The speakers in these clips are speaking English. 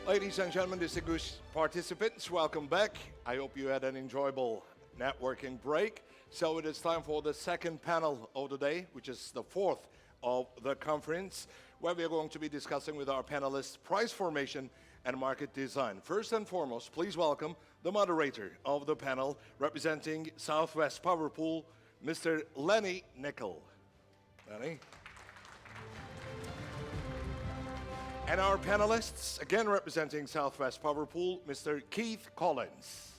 Ladies and gentlemen, distinguished participants, welcome back. I hope you had an enjoyable networking break. So it is time for the second panel of the day, which is the fourth of the conference, where we are going to be discussing with our panelists price formation and market design. First and foremost, please welcome the moderator of the panel, representing Southwest Power Pool, Mr. Lenny Nickel. Lenny. And our panelists, again representing Southwest Power Pool, Mr. Keith Collins.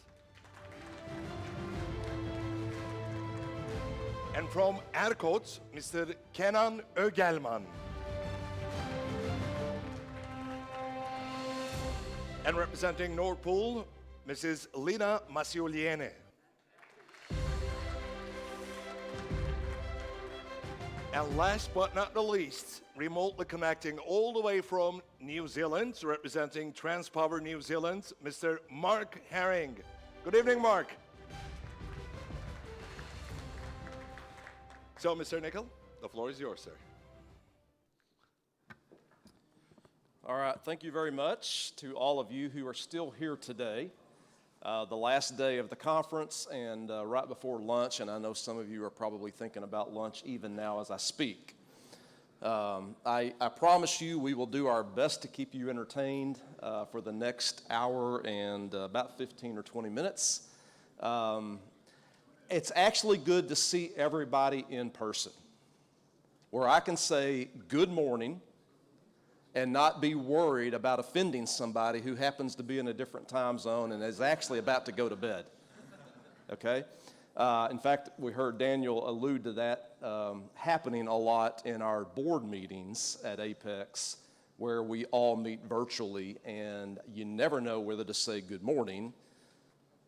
And from ERCOT, Mr. Kenan Ögelman. And representing Nord Pool, Mrs. Lina Masiuliene. And last but not the least, remotely connecting all the way from New Zealand, representing Transpower New Zealand, Mr. Mark Herring. Good evening, Mark. So, Mr. Nickel, the floor is yours, sir. All right, thank you very much to all of you who are still here today. The last day of the conference and right before lunch, and I know some of you are probably thinking about lunch even now as I speak. I promise you we will do our best to keep you entertained for the next hour and about 15 or 20 minutes. It's actually good to see everybody in person, where I can say good morning and not be worried about offending somebody who happens to be in a different time zone and is actually about to go to bed, okay? In fact, we heard Daniel allude to that happening a lot in our board meetings at Apex, where we all meet virtually, and you never know whether to say good morning,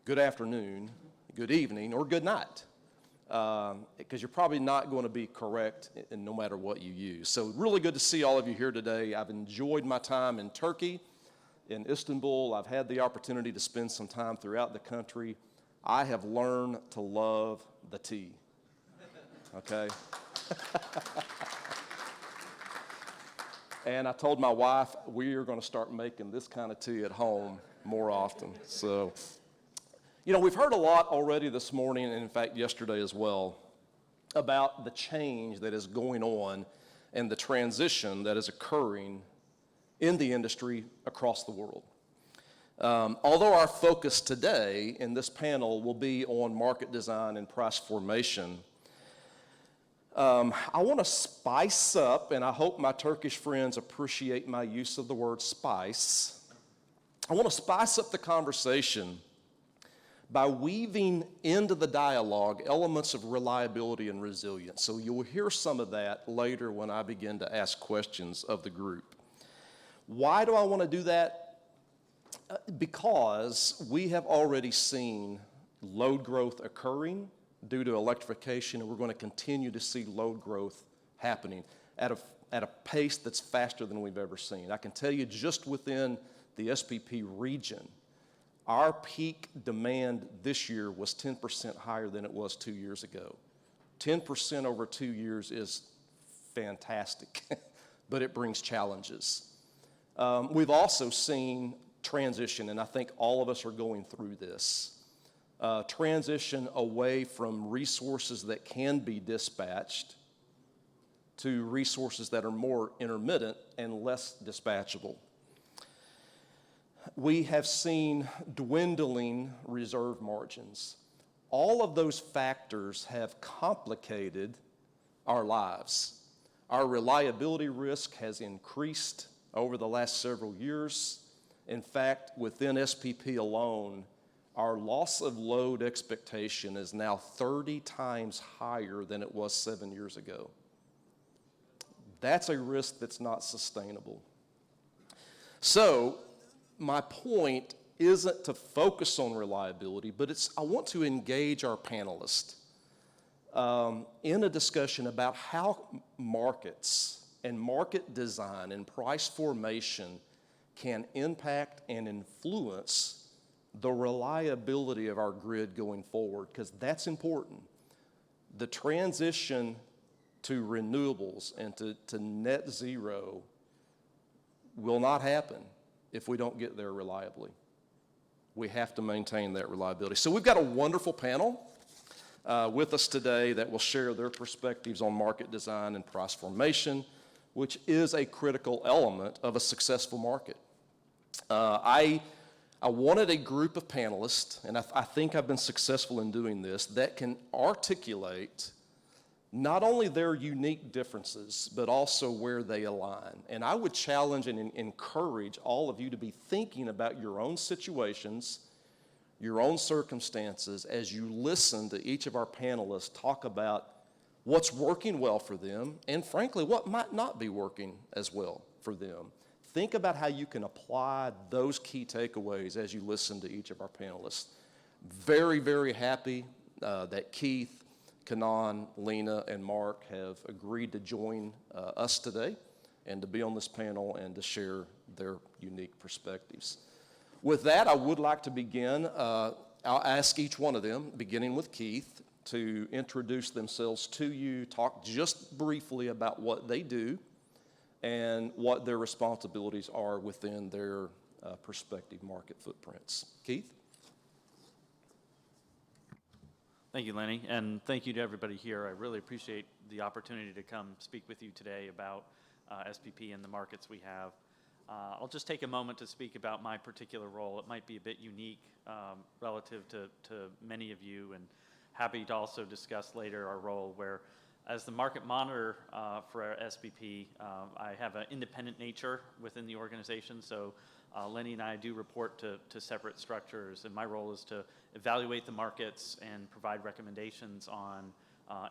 good afternoon, good evening, or good night, because you're probably not going to be correct in no matter what you use. So really good to see all of you here today. I've enjoyed my time in Turkey, in Istanbul. I've had the opportunity to spend some time throughout the country. I have learned to love the tea, okay? And I told my wife we are going to start making this kind of tea at home more often. So, you know, we've heard a lot already this morning, and in fact yesterday as well, about the change that is going on and the transition that is occurring in the industry across the world. Although our focus today in this panel will be on market design and price formation, I want to spice up, and I hope my Turkish friends appreciate my use of the word spice. I want to spice up the conversation by weaving into the dialogue elements of reliability and resilience. So you'll hear some of that later when I begin to ask questions of the group. Why do I want to do that? Because we have already seen load growth occurring due to electrification, and we're going to continue to see load growth happening at a pace that's faster than we've ever seen. I can tell you just within the SPP region, our peak demand this year was 10% higher than it was 2 years ago. 10% over 2 years is fantastic, but it brings challenges. We've also seen transition, and I think all of us are going through this, transition away from resources that can be dispatched to resources that are more intermittent and less dispatchable. We have seen dwindling reserve margins. All of those factors have complicated our lives. Our reliability risk has increased over the last several years. In fact, within SPP alone, our loss of load expectation is now 30 times higher than it was 7 years ago. That's a risk that's not sustainable. So, my point isn't to focus on reliability, but I want to engage our panelists in a discussion about how markets and market design and price formation can impact and influence the reliability of our grid going forward, because that's important. The transition to renewables and to net zero will not happen if we don't get there reliably. We have to maintain that reliability. So we've got a wonderful panel with us today that will share their perspectives on market design and price formation, which is a critical element of a successful market. I wanted a group of panelists, and I think I've been successful in doing this, that can articulate not only their unique differences, but also where they align. And I would challenge and encourage all of you to be thinking about your own situations, your own circumstances, as you listen to each of our panelists talk about what's working well for them, and frankly, what might not be working as well for them. Think about how you can apply those key takeaways as you listen to each of our panelists. Very, very happy that Keith, Kanan, Lena, and Mark have agreed to join us today and to be on this panel and to share their unique perspectives. With that, I would like to begin. I'll ask each one of them, beginning with Keith, to introduce themselves to you, talk just briefly about what they do and what their responsibilities are within their prospective market footprints. Keith? Thank you, Lenny, and thank you to everybody here. I really appreciate the opportunity to come speak with you today about SPP and the markets we have. I'll just take a moment to speak about my particular role. It might be a bit unique relative to many of you, and happy to also discuss later our role where, as the market monitor for our SPP, I have an independent nature within the organization, so Lenny and I do report to separate structures, and my role is to evaluate the markets and provide recommendations on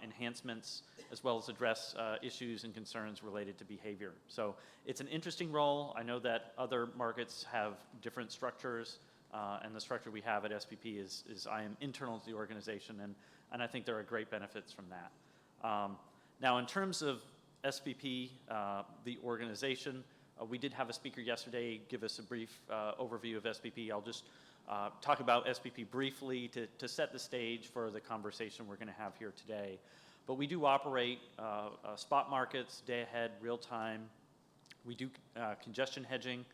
enhancements, as well as address issues and concerns related to behavior. So it's an interesting role. I know that other markets have different structures, and the structure we have at SPP is I am internal to the organization, and I think there are great benefits from that. Now, in terms of SPP, the organization, we did have a speaker yesterday give us a brief overview of SPP. I'll just talk about SPP briefly to set the stage for the conversation we're going to have here today. But we do operate spot markets, day ahead, real time. We do congestion hedging.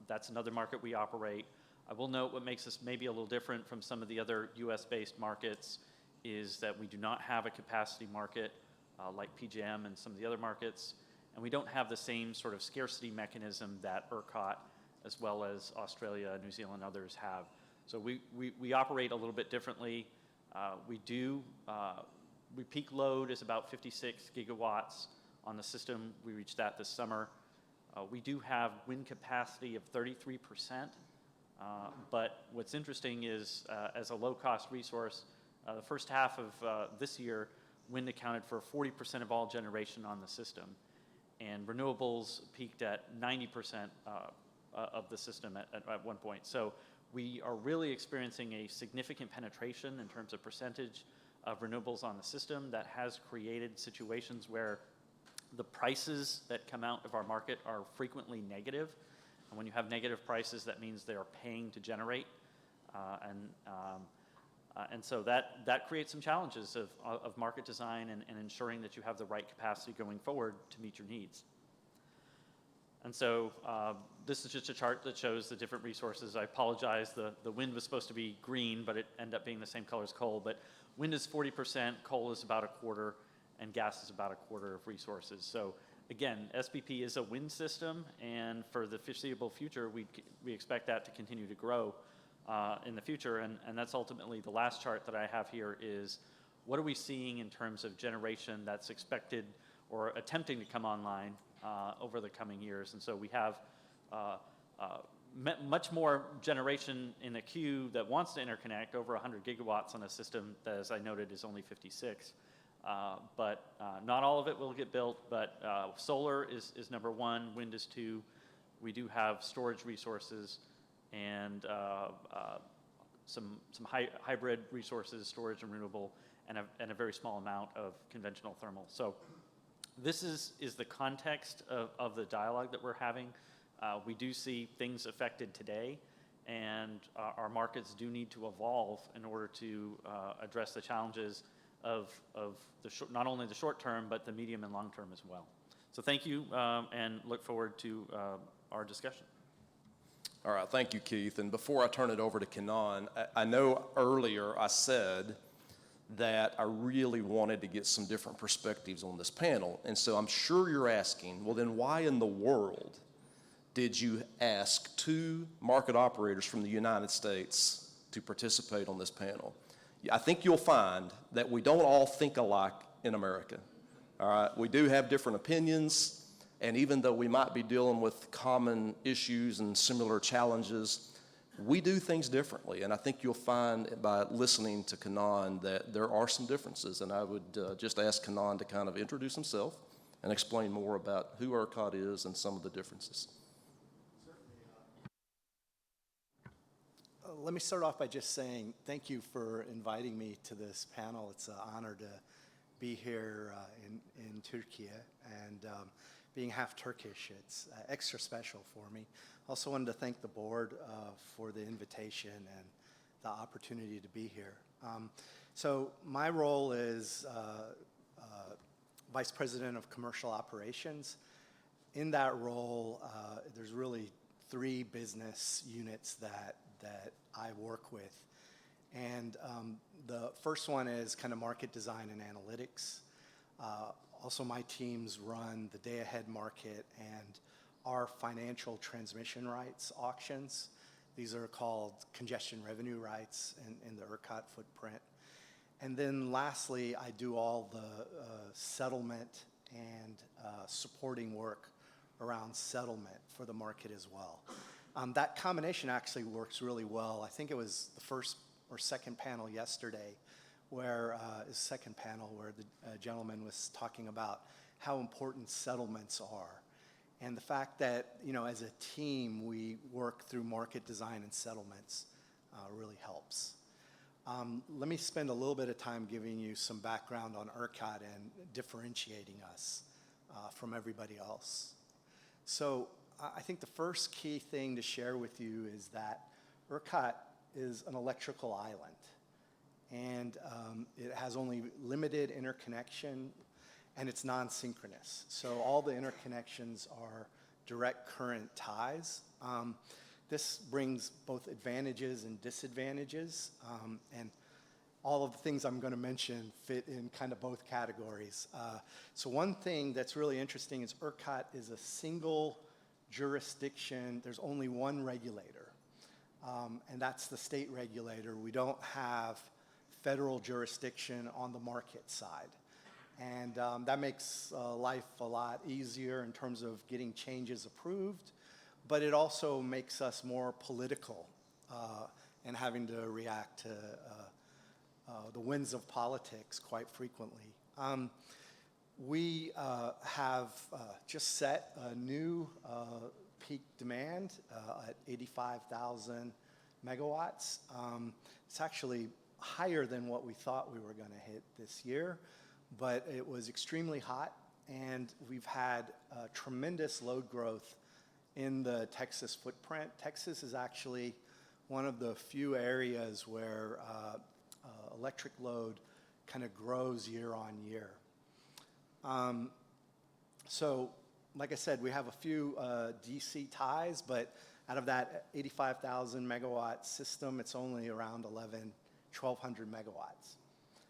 That's another market we operate. I will note what makes us maybe a little different from some of the other US-based markets is that we do not have a capacity market like PJM and some of the other markets. And we don't have the same sort of scarcity mechanism that ERCOT, as well as Australia, New Zealand, and others have. So we operate a little bit differently. We peak load is about 56 gigawatts on the system. We reached that this summer. We do have wind capacity of 33%. But what's interesting is, as a low-cost resource, the first half of this year, wind accounted for 40% of all generation on the system. And renewables peaked at 90% of the system at one point. So we are really experiencing a significant penetration in terms of percentage of renewables on the system that has created situations where the prices that come out of our market are frequently negative. And when you have negative prices, that means they are paying to generate. And so that creates some challenges of market design and ensuring that you have the right capacity going forward to meet your needs. And so this is just a chart that shows the different resources. I apologize, the wind was supposed to be green, but it ended up being the same color as coal. But wind is 40%, coal is about a quarter, and gas is about a quarter of resources. So again, SPP is a wind system, and for the foreseeable future, we expect that to continue to grow in the future, and that's ultimately the last chart that I have here is what are we seeing in terms of generation that's expected or attempting to come online over the coming years. And so we have much more generation in the queue that wants to interconnect, over 100 gigawatts on a system that, as I noted, is only 56. But not all of it will get built, but solar is number one, wind is two. We do have storage resources and some hybrid resources, storage and renewable, and a very small amount of conventional thermal. So this is the context of the dialogue that we're having. We do see things affected today, and our markets do need to evolve in order to address the challenges of not only the short term, but the medium and long term as well. So thank you, and look forward to our discussion. All right, thank you, Keith. And before I turn it over to Kenan, I know earlier I said that I really wanted to get some different perspectives on this panel. And so I'm sure you're asking, well, then why in the world did you ask 2 market operators from the United States to participate on this panel? I think you'll find that we don't all think alike in America. All right, we do have different opinions. And even though we might be dealing with common issues and similar challenges, we do things differently. And I think you'll find by listening to Kenan that there are some differences. And I would just ask Kenan to kind of introduce himself and explain more about who ERCOT is and some of the differences. Let me start off by just saying thank you for inviting me to this panel. It's an honor to be here in Türkiye, and being half Turkish, it's extra special for me. Also wanted to thank the board for the invitation and the opportunity to be here. So my role is Vice President of Commercial Operations. In that role, there's really 3 business units that I work with. And the first one is kind of market design and analytics. Also, my teams run the day-ahead market and our financial transmission rights auctions. These are called congestion revenue rights in the ERCOT footprint. And then lastly, I do all the settlement and supporting work around settlement for the market as well. That combination actually works really well. I think it was the first or second panel yesterday where the gentleman was talking about how important settlements are. And the fact that, as a team, we work through market design and settlements really helps. Let me spend a little bit of time giving you some background on ERCOT and differentiating us from everybody else. So I think the first key thing to share with you is that ERCOT is an electrical island, and it has only limited interconnection, and it's non-synchronous. So all the interconnections are direct current ties. This brings both advantages and disadvantages, and all of the things I'm going to mention fit in kind of both categories. So one thing that's really interesting is ERCOT is a single jurisdiction. There's only one regulator, and that's the state regulator. We don't have federal jurisdiction on the market side. And that makes life a lot easier in terms of getting changes approved, but it also makes us more political and having to react to the winds of politics quite frequently. We have just set a new peak demand at 85,000 megawatts. It's actually higher than what we thought we were going to hit this year, but it was extremely hot, and we've had tremendous load growth in the Texas footprint. Texas is actually one of the few areas where electric load kind of grows year on year. So, like I said, we have a few DC ties, but out of that 85,000 megawatt system, it's only around 1,200 megawatts.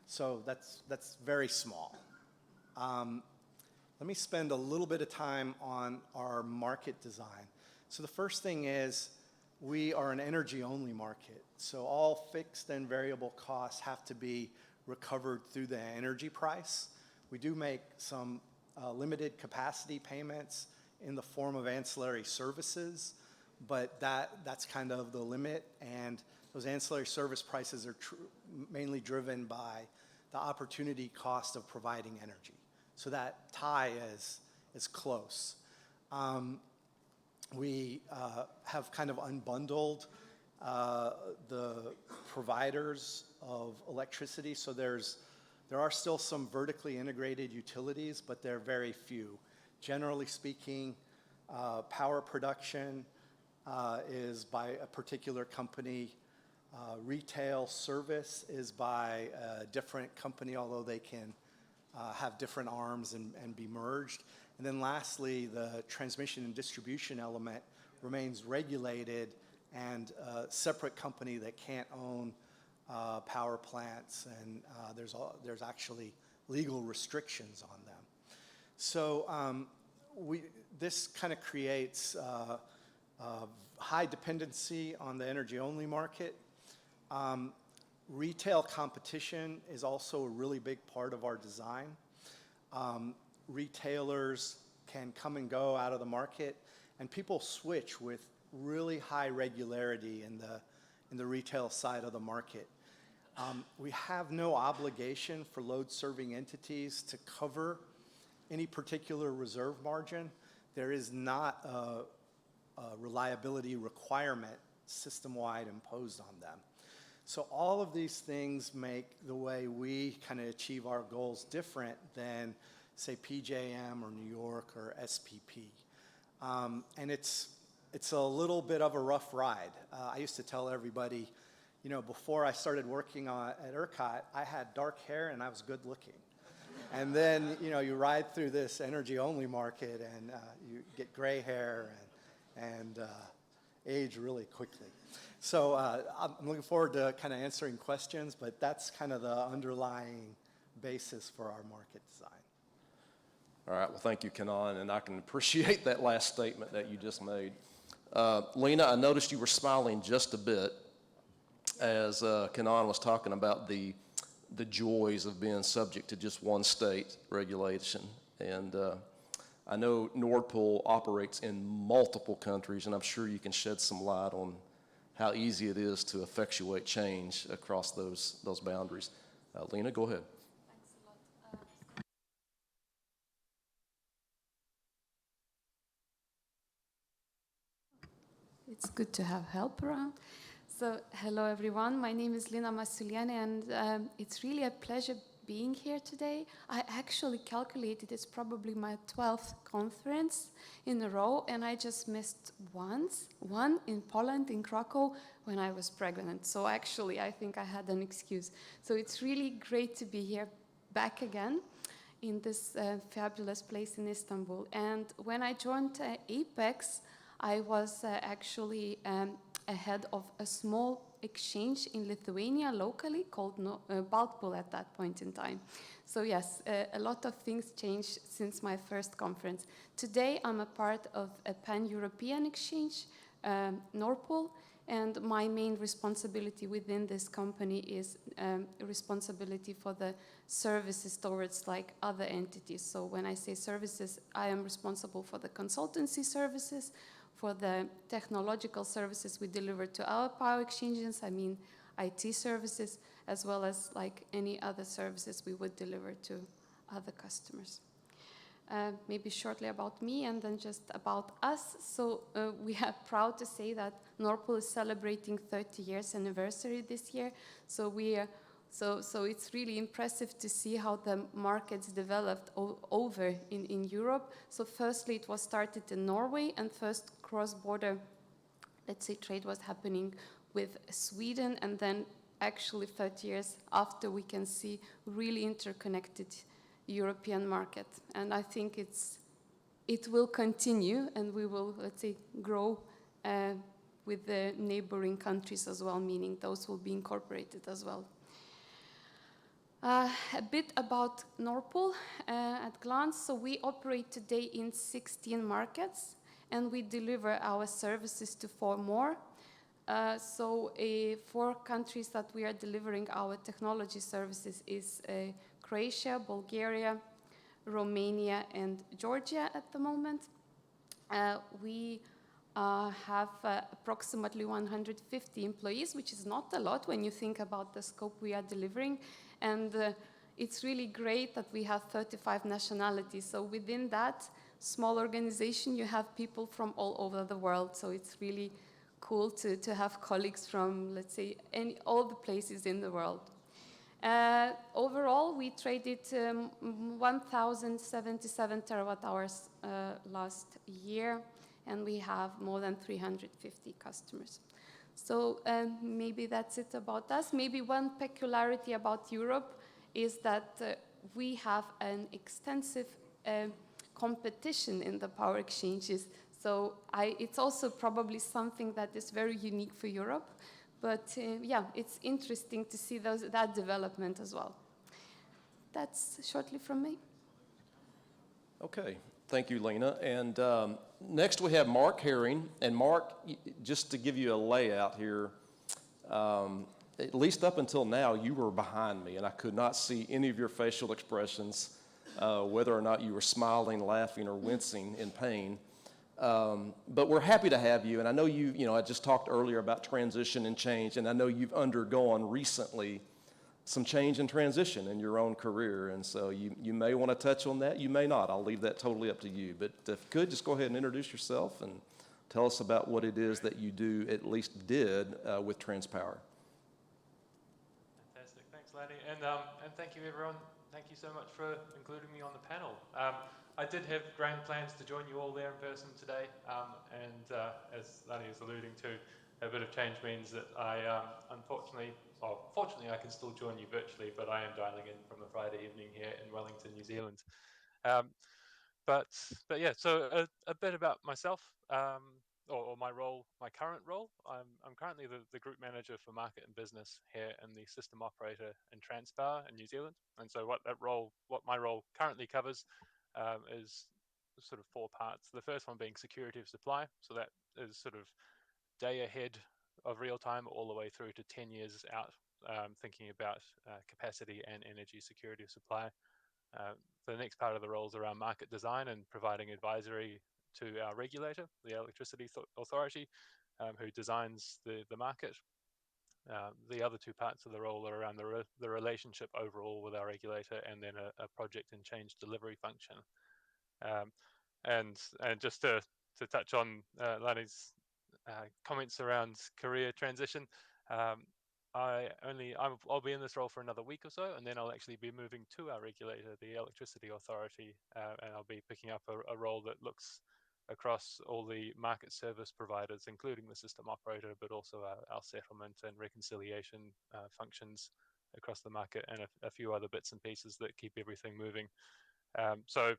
So that's very small. Let me spend a little bit of time on our market design. So the first thing is we are an energy-only market. So all fixed and variable costs have to be recovered through the energy price. We do make some limited capacity payments in the form of ancillary services, but that's kind of the limit, and those ancillary service prices are mainly driven by the opportunity cost of providing energy. So that tie is close. We have kind of unbundled the providers of electricity, so there are still some vertically integrated utilities, but they're very few. Generally speaking, power production is by a particular company. Retail service is by a different company, although they can have different arms and be merged. And then lastly, the transmission and distribution element remains regulated and a separate company that can't own power plants, and there's actually legal restrictions on them. So this kind of creates high dependency on the energy-only market. Retail competition is also a really big part of our design. Retailers can come and go out of the market, and people switch with really high regularity in the retail side of the market. We have no obligation for load-serving entities to cover any particular reserve margin. There is not a reliability requirement system-wide imposed on them. So all of these things make the way we kind of achieve our goals different than, say, PJM or New York or SPP. And it's a little bit of a rough ride. I used to tell everybody, you know, before I started working at ERCOT, I had dark hair and I was good looking. And then, you know, you ride through this energy-only market and you get gray hair and age really quickly. So I'm looking forward to kind of answering questions, but that's kind of the underlying basis for our market design. All right, well, thank you, Kenan, and I can appreciate that last statement that you just made. Lena, I noticed you were smiling just a bit as Kenan was talking about the joys of being subject to just one state regulation. And I know Nord Pool operates in multiple countries, and I'm sure you can shed some light on how easy it is to effectuate change across those boundaries. Lena, go ahead. Thanks a lot. It's good to have help around. So, hello everyone. My name is Lina Masuliani, and it's really a pleasure being here today. I actually calculated it's probably my 12th conference in a row, and I just missed one in Poland, in Krakow, when I was pregnant. So actually, I think I had an excuse. So it's really great to be here back again in this fabulous place in Istanbul. And when I joined Apex, I was actually ahead of a small exchange in Lithuania locally called Baltpool at that point in time. So yes, a lot of things changed since my first conference. Today I'm a part of a pan-European exchange, Nord Pool, and my main responsibility within this company is responsibility for the services towards like other entities. So when I say services, I am responsible for the consultancy services, for the technological services we deliver to our power exchanges, I mean IT services, as well as like any other services we would deliver to other customers. Maybe shortly about me and then just about us. So we are proud to say that Nord Pool is celebrating 30 years anniversary this year. So so it's really impressive to see how the markets developed over in Europe. So firstly, it was started in Norway, and first cross-border, let's say, trade was happening with Sweden, and then actually 30 years after, we can see really interconnected European market. And I think it will continue, and we will, let's say, grow with the neighboring countries as well, meaning those will be incorporated as well. A bit about Nord Pool at glance. So we operate today in 16 markets, and we deliver our services to 4 more. So 4 countries that we are delivering our technology services is Croatia, Bulgaria, Romania, and Georgia at the moment. We have approximately 150 employees, which is not a lot when you think about the scope we are delivering. And it's really great that we have 35 nationalities. So within that small organization, you have people from all over the world. So it's really cool to have colleagues from, let's say, all the places in the world. Overall, we traded 1,077 terawatt hours last year, and we have more than 350 customers. So maybe that's it about us. Maybe one peculiarity about Europe is that we have an extensive competition in the power exchanges. So it's also probably something that is very unique for Europe. But yeah, it's interesting to see that development as well. That's shortly from me. Okay, thank you, Lena. And next we have Mark Herring. And Mark, just to give you a layout here, at least up until now, you were behind me, and I could not see any of your facial expressions, whether or not you were smiling, laughing, or wincing in pain. But we're happy to have you, and I know I just talked earlier about transition and change, and I know you've undergone recently some change and transition in your own career, and so you may want to touch on that, you may not. I'll leave that totally up to you. But if you could, just go ahead and introduce yourself and tell us about what it is that you do, at least did, with TransPower. Fantastic, thanks Lanny, and thank you everyone. Thank you so much for including me on the panel. I did have grand plans to join you all there in person today, and as Lanny is alluding to, a bit of change means that I fortunately I can still join you virtually, but I am dialing in from a Friday evening here in Wellington, New Zealand. But yeah, so a bit about myself, or my role, my current role. I'm currently the group manager for market and business here in the system operator in TransPower in New Zealand. And so what my role currently covers is sort of four parts. The first one being security of supply. So that is sort of day ahead of real time all the way through to 10 years out, thinking about capacity and energy security of supply. The next part of the role is around market design and providing advisory to our regulator, the Electricity Authority, who designs the market. The other two parts of the role are around the relationship overall with our regulator, and then a project and change delivery function. And just to touch on Lani's comments around career transition, I'll be in this role for another week or so, and then I'll actually be moving to our regulator, the Electricity Authority, and I'll be picking up a role that looks across all the market service providers, including the system operator, but also our settlement and reconciliation functions across the market, and a few other bits and pieces that keep everything moving. So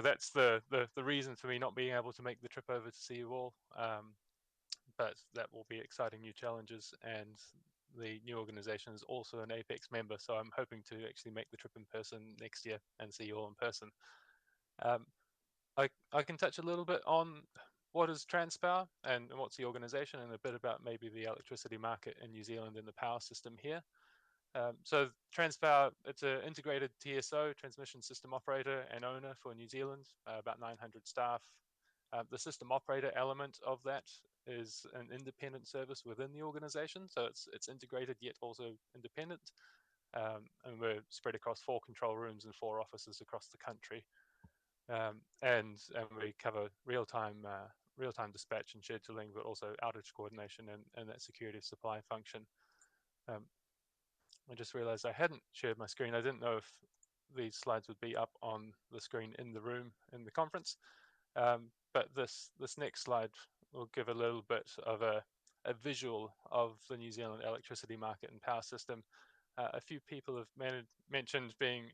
that's the reason for me not being able to make the trip over to see you all. But that will be exciting new challenges, and the new organization is also an APEX member, so I'm hoping to actually make the trip in person next year and see you all in person. I can touch a little bit on what is TransPower and what's the organization, and a bit about maybe the electricity market in New Zealand and the power system here. So TransPower, it's an integrated TSO, transmission system operator and owner for New Zealand, about 900 staff. The system operator element of that is an independent service within the organization, so it's integrated yet also independent, and we're spread across 4 control rooms and 4 offices across the country, and we cover real-time dispatch and scheduling, but also outage coordination and that security of supply function. I just realized I hadn't shared my screen. I didn't know if these slides would be up on the screen in the room in the conference. But this next slide will give a little bit of a visual of the New Zealand electricity market and power system. A few people have mentioned being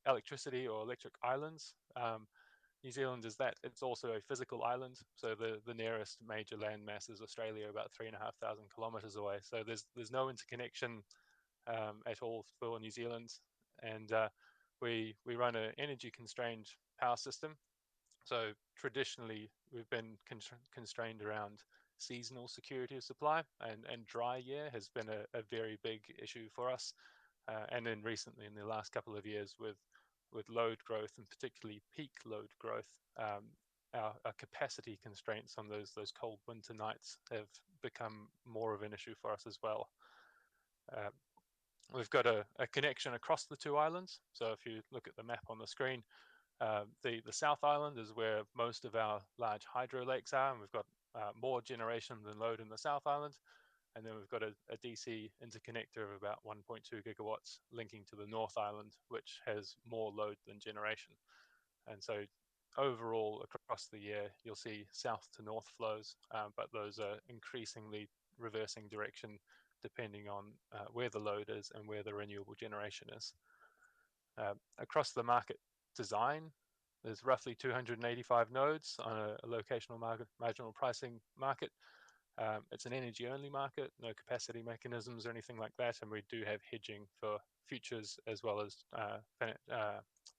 electricity or electric islands. New Zealand is that. It's also a physical island. So the nearest major landmass is Australia, about 3,500 kilometers away. So there's no interconnection at all for New Zealand. And we run an energy constrained power system. So traditionally, we've been constrained around seasonal security of supply, and dry year has been a very big issue for us. And then recently, in the last couple of years, with load growth, and particularly peak load growth, our capacity constraints on those cold winter nights have become more of an issue for us as well. We've got a connection across the 2 islands. So if you look at the map on the screen, the South Island is where most of our large hydro lakes are, and we've got more generation than load in the South Island. And then we've got a DC interconnector of about 1.2 gigawatts linking to the North Island, which has more load than generation. And so overall, across the year, you'll see south to north flows, but those are increasingly reversing direction depending on where the load is and where the renewable generation is. Across the market design, there's roughly 285 nodes on a locational marginal pricing market. It's an energy-only market, no capacity mechanisms or anything like that, and we do have hedging for futures as well as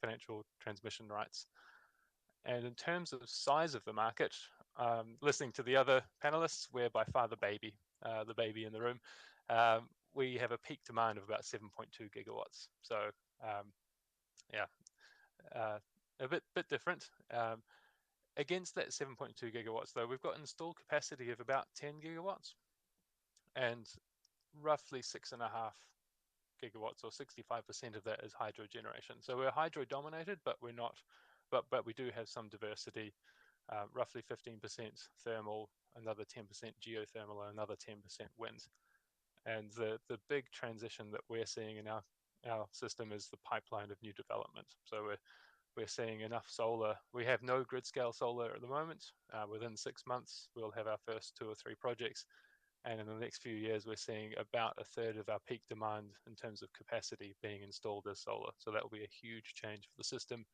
financial transmission rights. And in terms of size of the market, listening to the other panelists, we're by far the baby in the room. We have a peak demand of about 7.2 gigawatts. So yeah, a bit different. Against that 7.2 gigawatts, though, we've got installed capacity of about 10 gigawatts, and roughly 6.5 gigawatts, or 65% of that, is hydro generation. So we're hydro dominated, but we're not. But we do have some diversity. Roughly 15% thermal, another 10% geothermal, and another 10% wind. And the big transition that we're seeing in our system is the pipeline of new development. So we're seeing enough solar. We have no grid scale solar at the moment. Within 6 months, we'll have our first 2 or 3 projects. And in the next few years, we're seeing about a third of our peak demand in terms of capacity being installed as solar. So that will be a huge change for the system.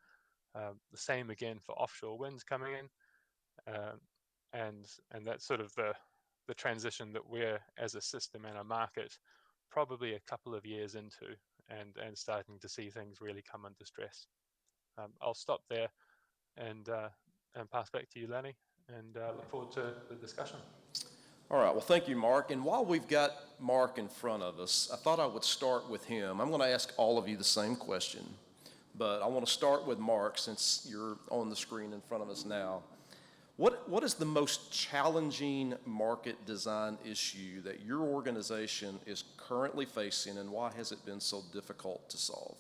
The same again for offshore winds coming in. And that's sort of the transition that we're, as a system and a market, probably a couple of years into, and starting to see things really come under stress. I'll stop there and pass back to you, Lenny, and look forward to the discussion. All right, well, thank you, Mark. And while we've got Mark in front of us, I thought I would start with him. I'm going to ask all of you the same question, but I want to start with Mark since you're on the screen in front of us now. What is the most challenging market design issue that your organization is currently facing, and why has it been so difficult to solve?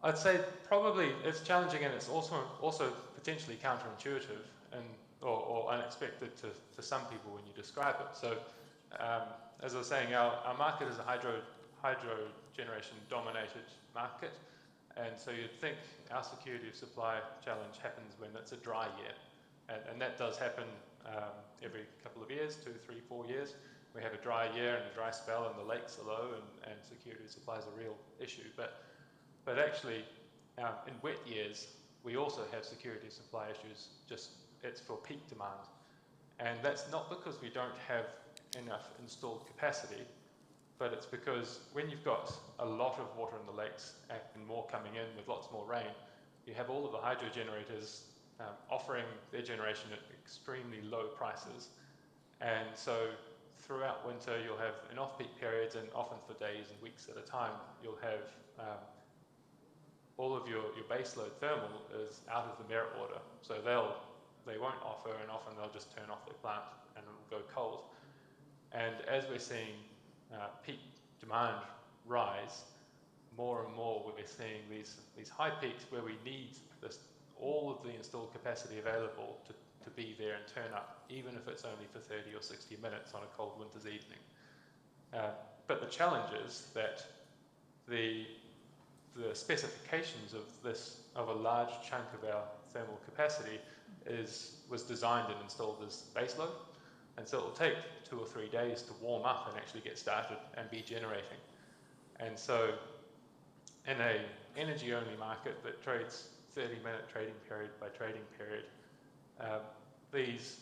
I'd say probably it's challenging, and it's also potentially counterintuitive or unexpected to some people when you describe it. So, as I was saying, our market is a hydro generation dominated market, and so you'd think our security of supply challenge happens when it's a dry year, and that does happen every couple of years, 2, 3, 4 years. We have a dry year and a dry spell, and the lakes are low, and security of supply is a real issue. But actually, in wet years, we also have security of supply issues. Just it's for peak demand, and that's not because we don't have enough installed capacity, but it's because when you've got a lot of water in the lakes and more coming in with lots more rain, you have all of the hydro generators offering their generation at extremely low prices, and so throughout winter you'll have in off-peak periods, and often for days and weeks at a time, you'll have all of your baseload thermal is out of the merit order, so they won't offer, and often they'll just turn off their plant and it'll go cold. And as we're seeing peak demand rise, more and more we're seeing these high peaks where we need all of the installed capacity available to be there and turn up, even if it's only for 30 or 60 minutes on a cold winter's evening. But the challenge is that the specifications of a large chunk of our thermal capacity was designed and installed as baseload, and so it will take 2 or 3 days to warm up and actually get started and be generating. And so in an energy-only market that trades 30-minute trading period by trading period, these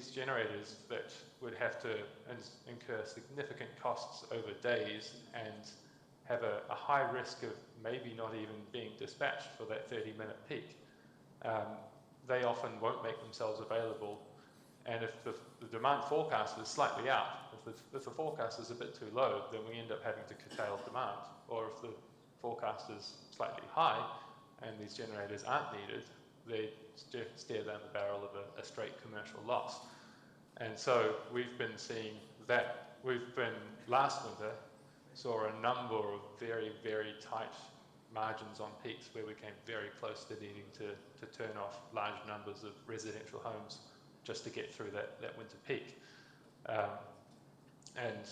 generators that would have to incur significant costs over days and have a high risk of maybe not even being dispatched for that 30-minute peak, they often won't make themselves available. And if the demand forecast is slightly out, if the forecast is a bit too low, then we end up having to curtail demand. Or if the forecast is slightly high and these generators aren't needed, they stare down the barrel of a straight commercial loss. And so we've been seeing that. Last winter, saw a number of very, very tight margins on peaks where we came very close to needing to turn off large numbers of residential homes just to get through that winter peak. And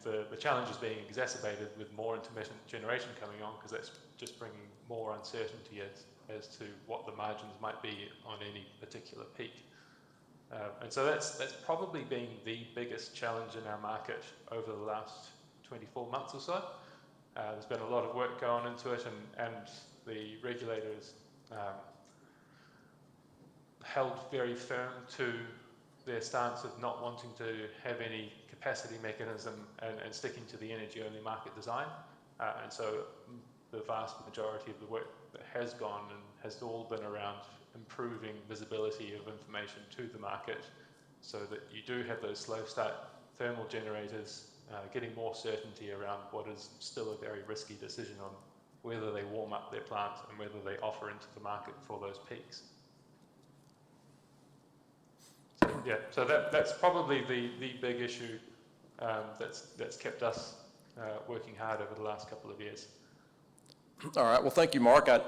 the challenge is being exacerbated with more intermittent generation coming on, because that's just bringing more uncertainty as to what the margins might be on any particular peak. And so that's probably been the biggest challenge in our market over the last 24 months or so. There's been a lot of work going into it, and the regulators held very firm to their stance of not wanting to have any capacity mechanism and sticking to the energy-only market design. And so the vast majority of the work that has gone and has all been around improving visibility of information to the market so that you do have those slow start thermal generators, getting more certainty around what is still a very risky decision on whether they warm up their plant and whether they offer into the market for those peaks. So, yeah, so that's probably the big issue that's kept us working hard over the last couple of years. All right, well, thank you, Mark. I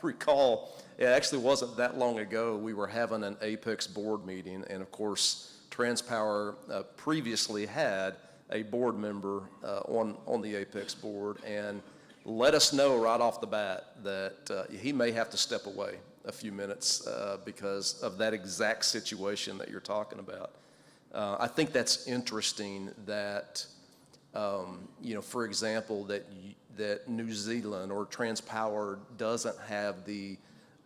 recall, it actually wasn't that long ago, we were having an Apex board meeting, and of course, TransPower previously had a board member on the Apex board, and let us know right off the bat that he may have to step away a few minutes because of that exact situation that you're talking about. I think that's interesting that, for example, that New Zealand or TransPower doesn't have the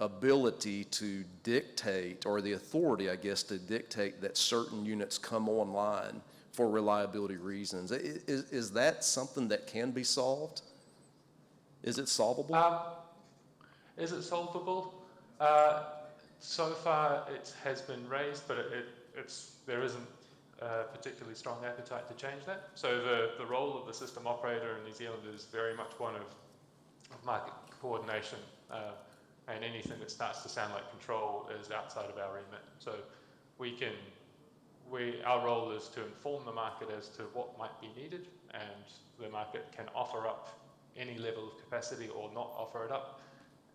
ability to dictate, or the authority, I guess, to dictate that certain units come online for reliability reasons. Is that something that can be solved? Is it solvable? Is it solvable? So far it has been raised, but there isn't a particularly strong appetite to change that. So the role of the system operator in New Zealand is very much one of market coordination, and anything that starts to sound like control is outside of our remit. So our role is to inform the market as to what might be needed, and the market can offer up any level of capacity or not offer it up,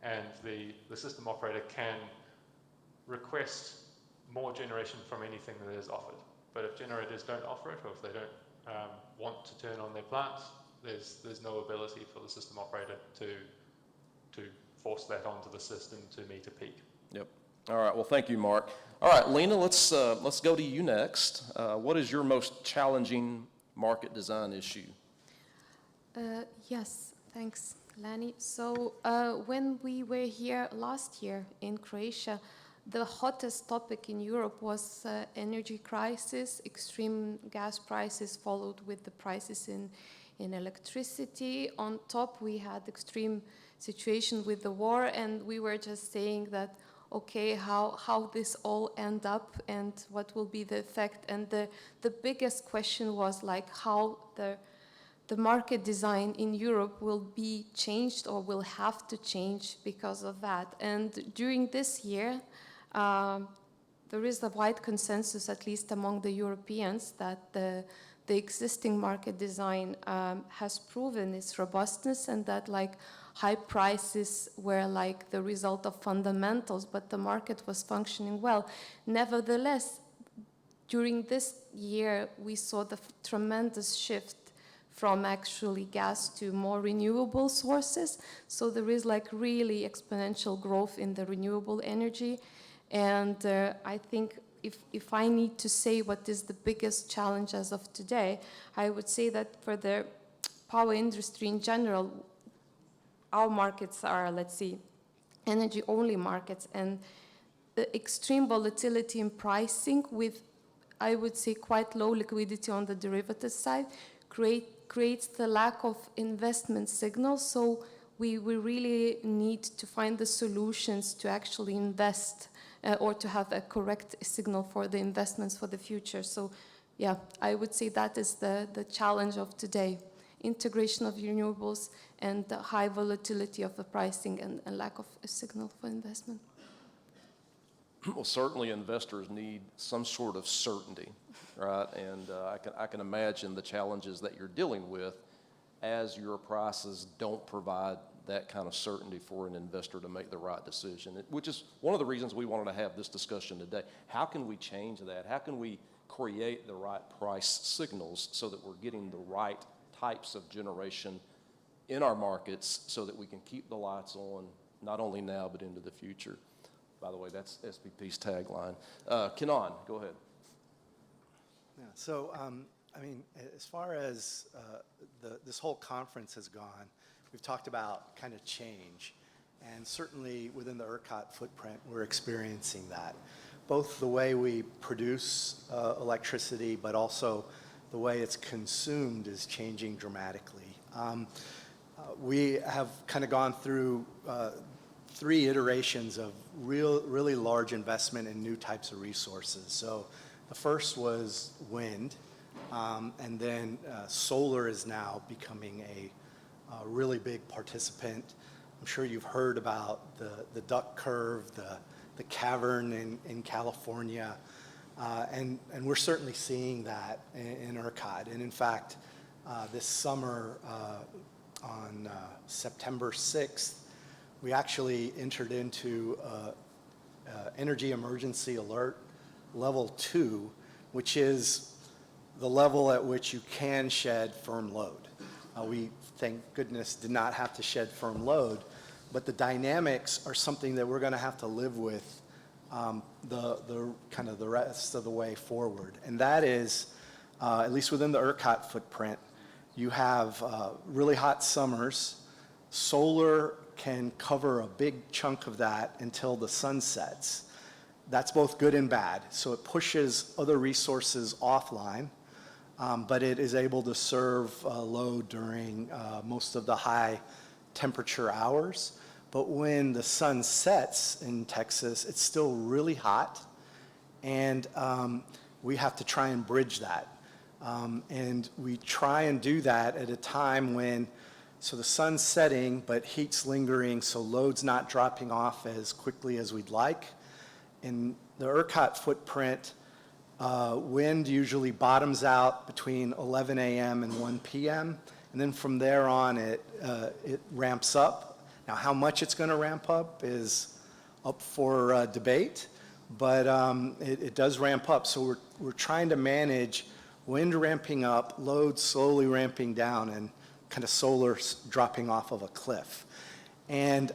and the system operator can request more generation from anything that is offered. But if generators don't offer it, or if they don't want to turn on their plants, there's no ability for the system operator to force that onto the system to meet a peak. Yep. All right, well, thank you, Mark. All right, Lena, let's go to you next. What is your most challenging market design issue? Yes, thanks, Lani. So when we were here last year in Croatia, the hottest topic in Europe was energy crisis, extreme gas prices followed with the prices in electricity. On top, we had extreme situation with the war, and we were just saying that, okay, how this all end up and what will be the effect. And the biggest question was like how the market design in Europe will be changed or will have to change because of that. And during this year, there is a wide consensus, at least among the Europeans, that the existing market design has proven its robustness, and that like high prices were like the result of fundamentals, but the market was functioning well. Nevertheless, during this year, we saw the tremendous shift from actually gas to more renewable sources. So there is like really exponential growth in the renewable energy. And I think if I need to say what is the biggest challenge as of today, I would say that for the power industry in general, our markets are, let's see, energy-only markets, and the extreme volatility in pricing with, I would say, quite low liquidity on the derivative side creates the lack of investment signals. So we really need to find the solutions to actually invest or to have a correct signal for the investments for the future. So yeah, I would say that is the challenge of today. Integration of renewables and the high volatility of the pricing and lack of a signal for investment. Well, certainly investors need some sort of certainty, right? And I can imagine the challenges that you're dealing with as your prices don't provide that kind of certainty for an investor to make the right decision, which is one of the reasons we wanted to have this discussion today. How can we change that? How can we create the right price signals so that we're getting the right types of generation in our markets so that we can keep the lights on, not only now, but into the future? By the way, that's SPP's tagline. Kenan, go ahead. Yeah, so, I mean, as far as this whole conference has gone, we've talked about kind of change. And certainly within the ERCOT footprint, we're experiencing that. Both the way we produce electricity, but also the way it's consumed is changing dramatically. We have kind of gone through 3 iterations of really large investment in new types of resources. So the first was wind, and then solar is now becoming a really big participant. I'm sure you've heard about the duck curve, the cavern in California, and we're certainly seeing that in ERCOT. And in fact, this summer, on September 6th, we actually entered into Energy Emergency Alert Level 2, which is the level at which you can shed firm load. We, thank goodness, did not have to shed firm load, but the dynamics are something that we're going to have to live with the kind of the rest of the way forward. And that is, at least within the ERCOT footprint, you have really hot summers. Solar can cover a big chunk of that until the sun sets. That's both good and bad. So it pushes other resources offline, but it is able to serve load during most of the high temperature hours. But when the sun sets in Texas, it's still really hot, and we have to try and bridge that. And we try and do that at a time when, so the sun's setting, but heat's lingering, so load's not dropping off as quickly as we'd like. In the ERCOT footprint, wind usually bottoms out between 11 a.m. and 1 p.m., and then from there on, it ramps up. Now, how much it's going to ramp up is up for debate, but it does ramp up. So we're trying to manage wind ramping up, load slowly ramping down, and kind of solar dropping off of a cliff. And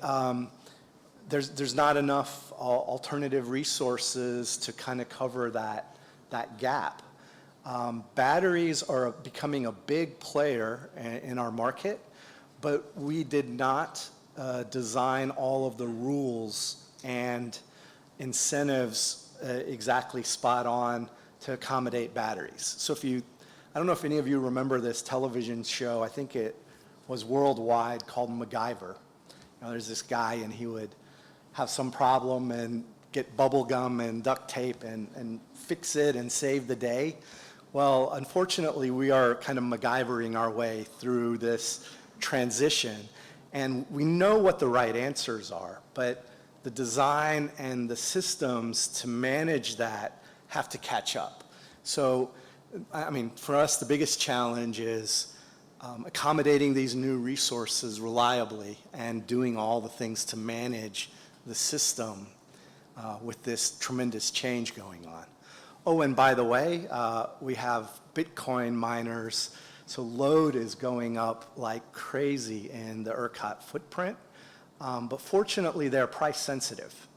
there's not enough alternative resources to kind of cover that gap. Batteries are becoming a big player in our market, but we did not design all of the rules and incentives exactly spot on to accommodate batteries. So I don't know if any of you remember this television show, I think it was worldwide, called MacGyver. There's this guy, and he would have some problem and get bubble gum and duct tape and fix it and save the day. Well, unfortunately, we are kind of MacGyvering our way through this transition, and we know what the right answers are, but the design and the systems to manage that have to catch up. So, I mean, for us, the biggest challenge is accommodating these new resources reliably and doing all the things to manage the system with this tremendous change going on. Oh, and by the way, we have Bitcoin miners, so load is going up like crazy in the ERCOT footprint, but fortunately they're price sensitive.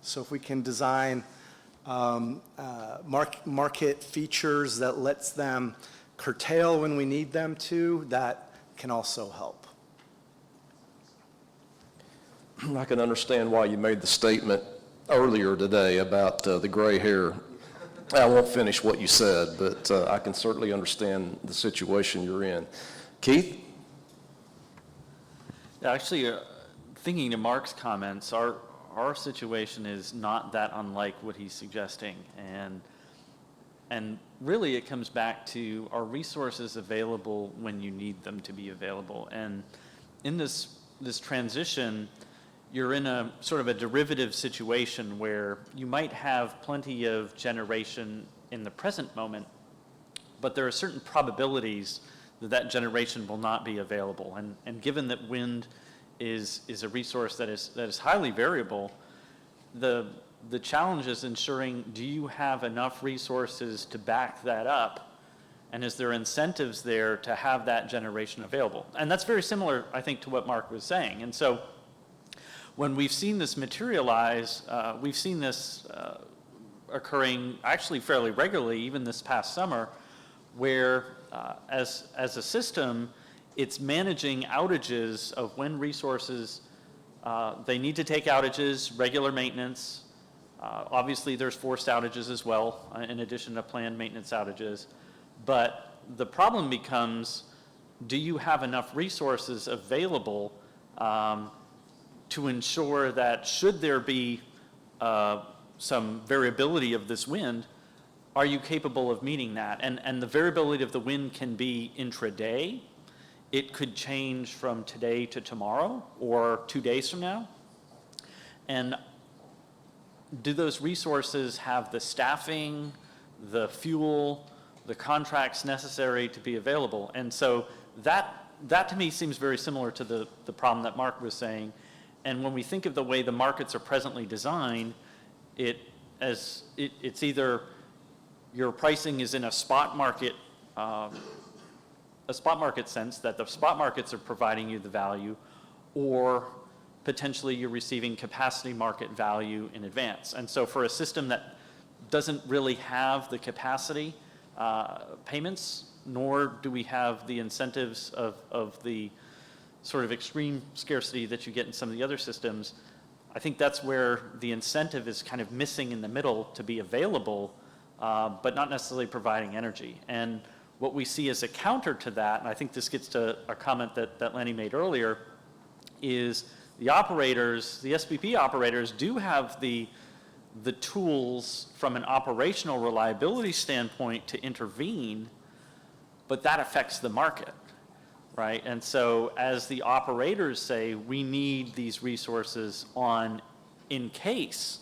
So if we can design market features that lets them curtail when we need them to, that can also help. I can understand why you made the statement earlier today about the gray hair. I won't finish what you said, but I can certainly understand the situation you're in. Keith? Yeah, actually, thinking to Mark's comments, our situation is not that unlike what he's suggesting, and really it comes back to, are resources available when you need them to be available? And in this transition, you're in a sort of a derivative situation where you might have plenty of generation in the present moment, but there are certain probabilities that generation will not be available. And given that wind is a resource that is highly variable, the challenge is ensuring, do you have enough resources to back that up? And is there incentives there to have that generation available? And that's very similar, I think, to what Mark was saying. And so when we've seen this materialize, we've seen this occurring actually fairly regularly, even this past summer, where as a system, it's managing outages of when resources, they need to take outages, regular maintenance. Obviously, there's forced outages as well, in addition to planned maintenance outages. But the problem becomes, do you have enough resources available to ensure that should there be some variability of this wind, are you capable of meeting that? And the variability of the wind can be intraday. It could change from today to tomorrow or 2 days from now. And do those resources have the staffing, the fuel, the contracts necessary to be available? And so that to me seems very similar to the problem that Mark was saying. And when we think of the way the markets are presently designed, it's either your pricing is in a spot market sense, that the spot markets are providing you the value, or potentially you're receiving capacity market value in advance. And so for a system that doesn't really have the capacity payments, nor do we have the incentives of the sort of extreme scarcity that you get in some of the other systems, I think that's where the incentive is kind of missing in the middle to be available, but not necessarily providing energy. And what we see as a counter to that, and I think this gets to a comment that Lenny made earlier, is the operators, the SPP operators do have the tools from an operational reliability standpoint to intervene, but that affects the market, right? And so as the operators say, we need these resources on in case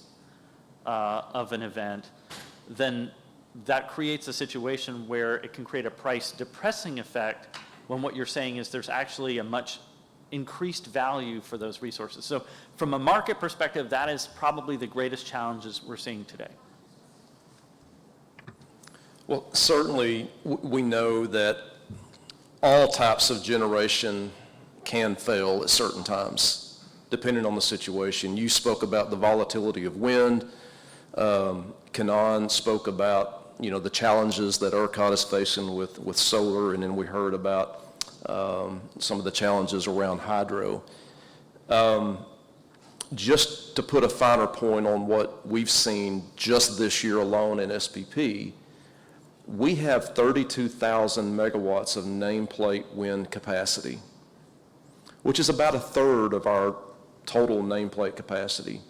of an event, then that creates a situation where it can create a price depressing effect when what you're saying is there's actually a much increased value for those resources. So from a market perspective, that is probably the greatest challenges we're seeing today. Well, certainly we know that all types of generation can fail at certain times, depending on the situation. You spoke about the volatility of wind. Kanan spoke about the challenges that ERCOT is facing with solar, and then we heard about some of the challenges around hydro. Just to put a finer point on what we've seen just this year alone in SPP, we have 32,000 megawatts of nameplate wind capacity, which is about a third of our total nameplate capacity.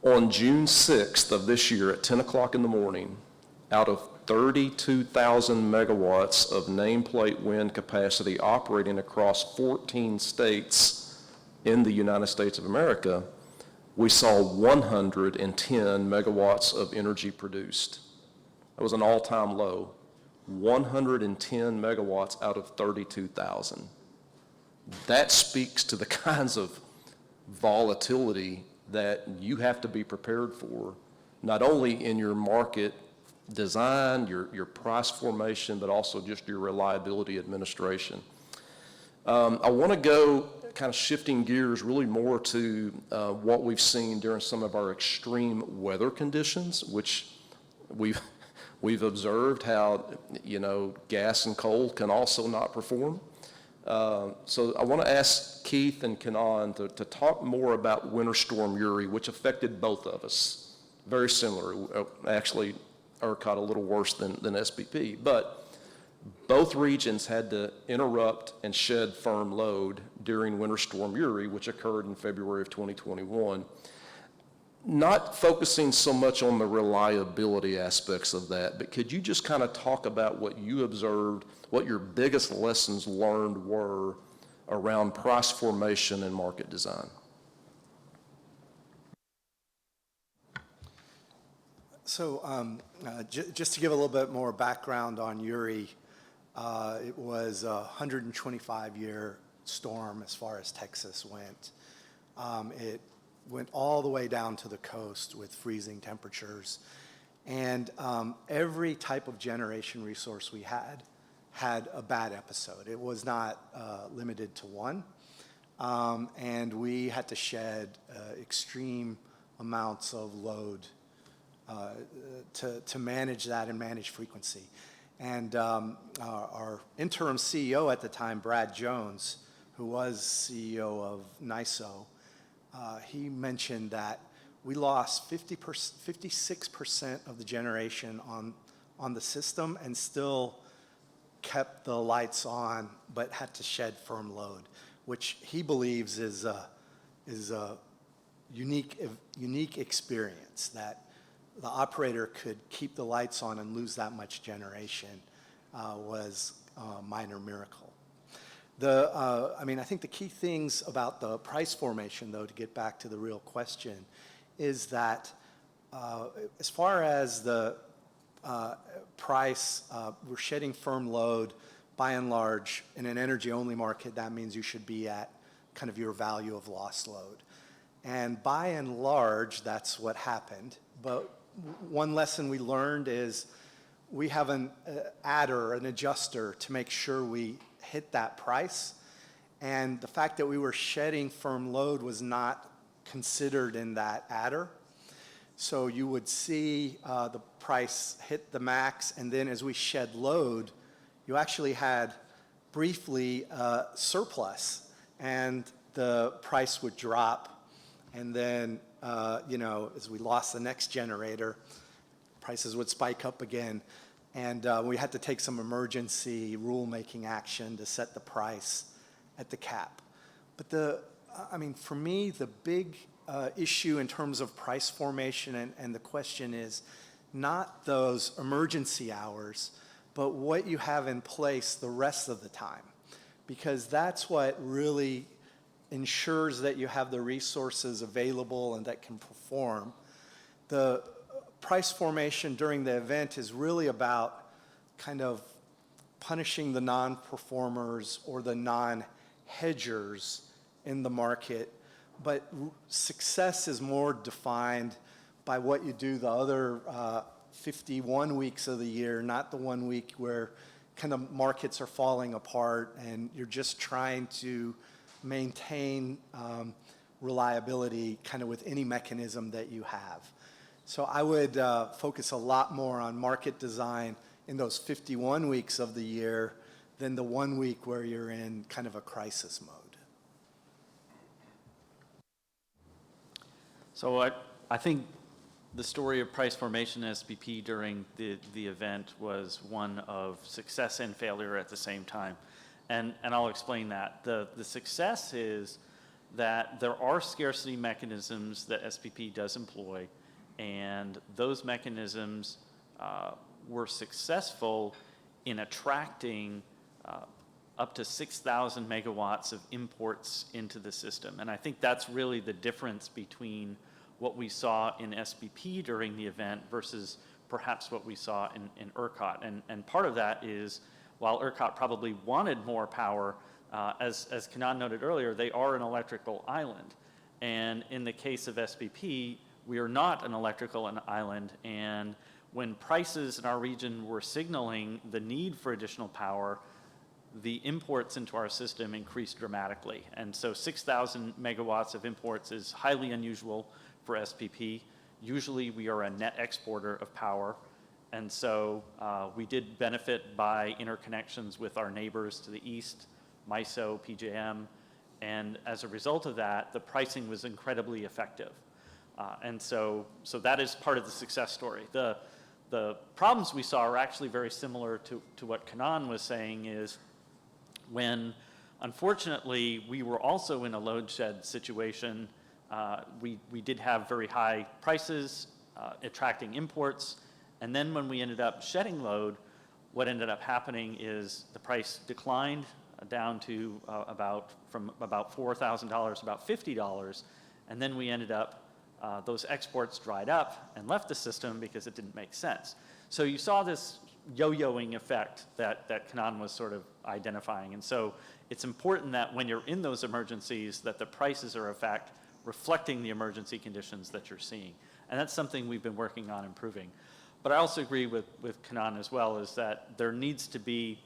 On June 6th of this year at 10 o'clock in the morning, out of 32,000 megawatts of nameplate wind capacity operating across 14 states in the United States of America, we saw 110 megawatts of energy produced. That was an all-time low. 110 megawatts out of 32,000. That speaks to the kinds of volatility that you have to be prepared for, not only in your market design, your price formation, but also just your reliability administration. I want to go kind of shifting gears really more to what we've seen during some of our extreme weather conditions, which we've observed how, gas and coal can also not perform. So I want to ask Keith and Kanan to talk more about Winter Storm Uri, which affected both of us. Very similar, actually ERCOT a little worse than SPP, but both regions had to interrupt and shed firm load during Winter Storm Uri, which occurred in February of 2021. Not focusing so much on the reliability aspects of that, but could you just kind of talk about what you observed, what your biggest lessons learned were around price formation and market design? So just to give a little bit more background on Uri, it was a 125-year storm as far as Texas went. It went all the way down to the coast with freezing temperatures. And every type of generation resource we had a bad episode. It was not limited to one. and we had to shed extreme amounts of load to manage that and manage frequency. And our interim CEO at the time, Brad Jones, who was CEO of NISO, he mentioned that we lost 56% of the generation on the system and still kept the lights on, but had to shed firm load, which he believes is a unique experience, that the operator could keep the lights on and lose that much generation was a minor miracle. I think the key things about the price formation, though, to get back to the real question, is that as far as the price, we're shedding firm load. By and large, in an energy-only market, that means you should be at kind of your value of lost load. And by and large, that's what happened. But one lesson we learned is we have an adder, an adjuster, to make sure we hit that price. And the fact that we were shedding firm load was not considered in that adder. So you would see the price hit the max, and then as we shed load, you actually had briefly surplus, and the price would drop. And then, as we lost the next generator, prices would spike up again. And we had to take some emergency rule-making action to set the price at the cap. But for me, the big issue in terms of price formation, and the question is not those emergency hours, but what you have in place the rest of the time. Because that's what really ensures that you have the resources available and that can perform. The price formation during the event is really about kind of punishing the non-performers or the non-hedgers in the market. But success is more defined by what you do the other 51 weeks of the year, not the 1 week where kind of markets are falling apart and you're just trying to maintain reliability kind of with any mechanism that you have. So I would focus a lot more on market design in those 51 weeks of the year than the 1 week where you're in kind of a crisis mode. So I think the story of price formation in SPP during the event was one of success and failure at the same time. And I'll explain that. The success is that there are scarcity mechanisms that SPP does employ, and those mechanisms were successful in attracting up to 6,000 megawatts of imports into the system. And I think that's really the difference between what we saw in SPP during the event versus perhaps what we saw in ERCOT. And part of that is, while ERCOT probably wanted more power, as Kanan noted earlier, they are an electrical island. And in the case of SPP, we are not an electrical island. And when prices in our region were signaling the need for additional power, the imports into our system increased dramatically. And so 6,000 megawatts of imports is highly unusual for SPP. Usually we are a net exporter of power. And so we did benefit by interconnections with our neighbors to the east, MISO, PJM. And as a result of that, the pricing was incredibly effective. And so that is part of the success story. The problems we saw are actually very similar to what Kanan was saying, is when, unfortunately, we were also in a load shed situation. We did have very high prices, attracting imports, and then when we ended up shedding load, what ended up happening is the price declined down to from about $4,000, about $50, and then we ended up, those exports dried up and left the system because it didn't make sense. So you saw this yo-yoing effect that Kanan was sort of identifying. And so it's important that when you're in those emergencies, that the prices are in fact reflecting the emergency conditions that you're seeing. And that's something we've been working on improving. But I also agree with Kanan as well, is that there needs to be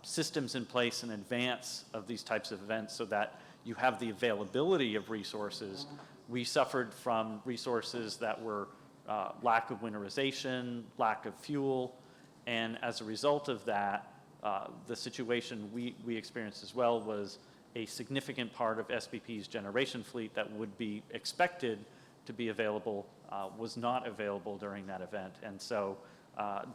systems in place in advance of these types of events so that you have the availability of resources. We suffered from resources that were lack of winterization, lack of fuel, and as a result of that, the situation we experienced as well was a significant part of SPP's generation fleet that would be expected to be available was not available during that event. And so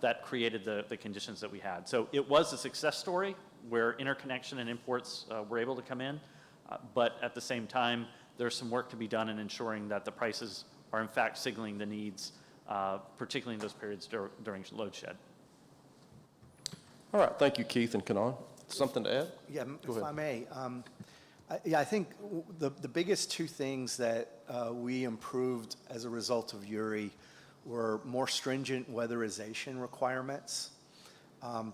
that created the conditions that we had. So it was a success story where interconnection and imports were able to come in, but at the same time, there's some work to be done in ensuring that the prices are in fact signaling the needs, particularly in those periods during load shed. All right, thank you, Keith and Kanan. Something to add? Yeah, Go if ahead. I may. I think the biggest two things that we improved as a result of Uri were more stringent weatherization requirements.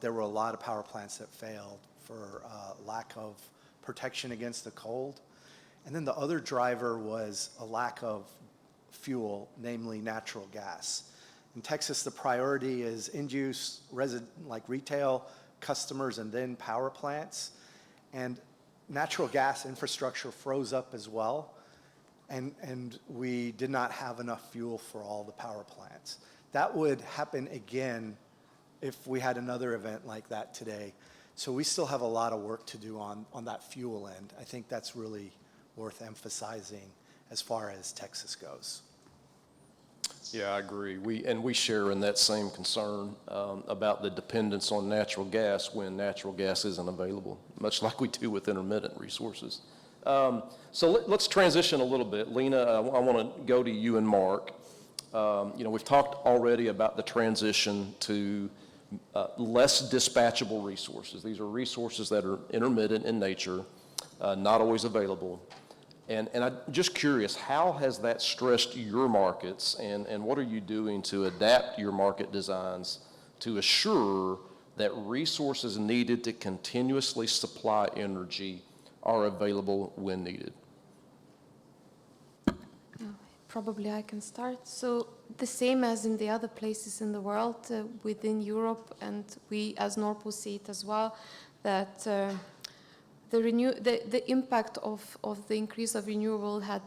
There were a lot of power plants that failed for lack of protection against the cold. And then the other driver was a lack of fuel, namely natural gas. In Texas, the priority is end-use, like retail customers and then power plants. And natural gas infrastructure froze up as well. And we did not have enough fuel for all the power plants. That would happen again if we had another event like that today. So we still have a lot of work to do on that fuel end. I think that's really worth emphasizing as far as Texas goes. Yeah, I agree. We share in that same concern about the dependence on natural gas when natural gas isn't available, much like we do with intermittent resources. So let's transition a little bit. Lena, I want to go to you and Mark. We've talked already about the transition to less dispatchable resources. These are resources that are intermittent in nature, not always available. And I'm just curious, how has that stressed your markets, and what are you doing to adapt your market designs to assure that resources needed to continuously supply energy are available when needed? Probably I can start. So the same as in the other places in the world, within Europe, and we as Norpool see it as well, that the impact of the increase of renewable had,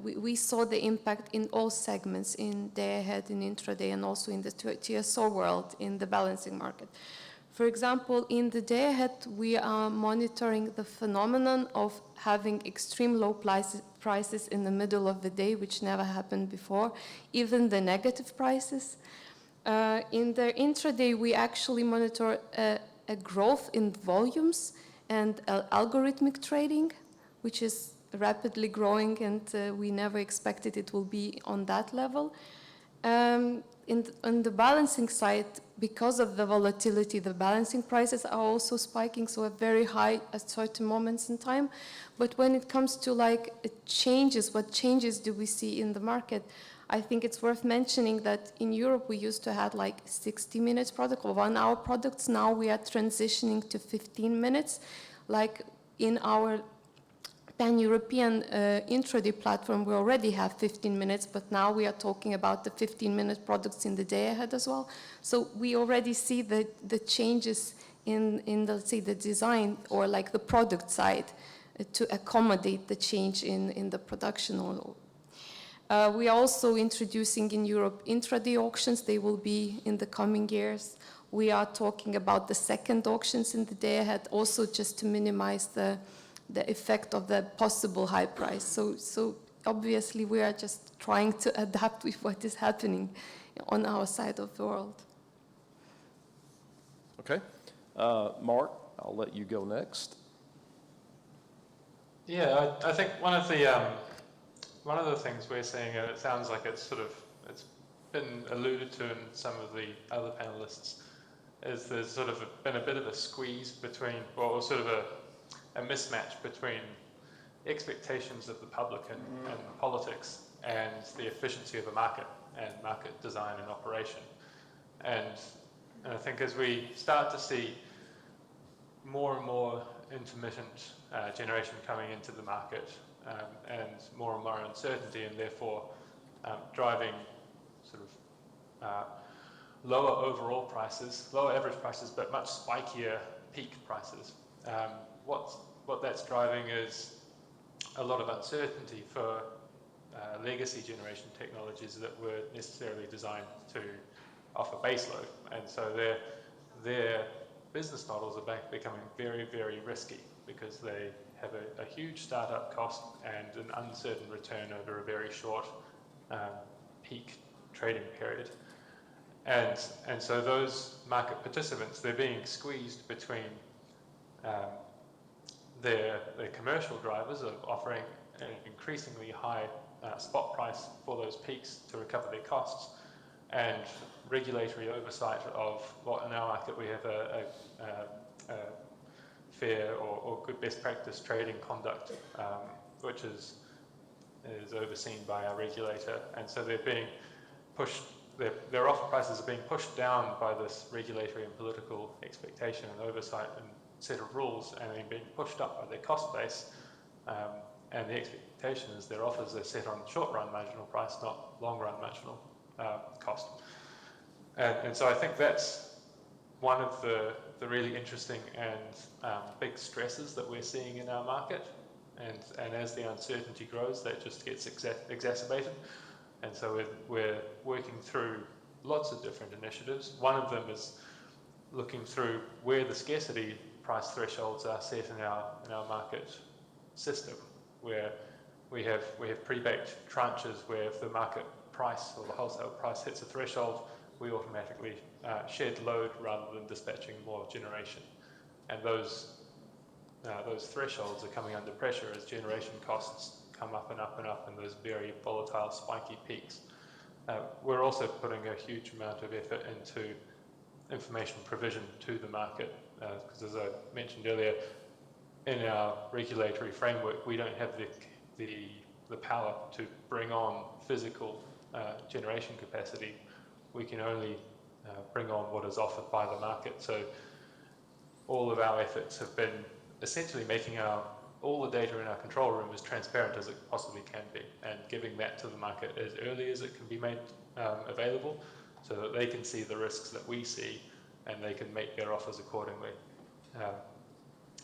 we saw the impact in all segments, in day ahead, in intraday, and also in the TSO world, in the balancing market. For example, in the day ahead, we are monitoring the phenomenon of having extreme low prices in the middle of the day, which never happened before, even the negative prices. In the intraday, we actually monitor a growth in volumes and algorithmic trading, which is rapidly growing, and we never expected it will be on that level. On the balancing side, because of the volatility, the balancing prices are also spiking, so very high at certain moments in time. But when it comes to like changes, what changes do we see in the market? I think it's worth mentioning that in Europe we used to have like 60 minutes product or 1 hour products. Now we are transitioning to 15 minutes. Like in our pan-European intraday platform, we already have 15 minutes, but now we are talking about the 15-minute products in the day ahead as well. So we already see the changes in the, let's say, the design or like the product side to accommodate the change in the production. We are also introducing in Europe intraday auctions. They will be in the coming years. We are talking about the second auctions in the day ahead, also just to minimize the effect of the possible high price. So obviously we are just trying to adapt with what is happening on our side of the world. Okay. Mark, I'll let you go next. Yeah, I think one of the things we're seeing, and it sounds like it's been alluded to in some of the other panelists, is there's sort of been a bit of a squeeze between, or sort of a mismatch between expectations of the public and politics and the efficiency of a market and market design and operation. And I think as we start to see more and more intermittent generation coming into the market and more uncertainty, and therefore driving sort of lower overall prices, lower average prices, but much spikier peak prices. What that's driving is a lot of uncertainty for legacy generation technologies that were necessarily designed to offer baseload. And so their business models are becoming very, very risky because they have a huge startup cost and an uncertain return over a very short peak trading period. And so those market participants, they're being squeezed between their commercial drivers of offering an increasingly high spot price for those peaks to recover their costs, and regulatory oversight of what in our market we have a fair or good best practice trading conduct, which is overseen by our regulator. And so they're being pushed, their offer prices are being pushed down by this regulatory and political expectation and oversight and set of rules, and then being pushed up by their cost base. And the expectation is their offers are set on short-run marginal price, not long-run marginal cost. And so I think that's one of the really interesting and big stresses that we're seeing in our market. And as the uncertainty grows, that just gets exacerbated. And so we're working through lots of different initiatives. One of them is looking through where the scarcity price thresholds are set in our market system, where we have pre-baked tranches where if the market price or the wholesale price hits a threshold, we automatically shed load rather than dispatching more generation. And those thresholds are coming under pressure as generation costs come up and up and up in those very volatile, spiky peaks. We're also putting a huge amount of effort into information provision to the market, because as I mentioned earlier, in our regulatory framework, we don't have the power to bring on physical generation capacity. We can only bring on what is offered by the market. So all of our efforts have been essentially making all the data in our control room as transparent as it possibly can be, and giving that to the market as early as it can be made available, so that they can see the risks that we see and they can make their offers accordingly.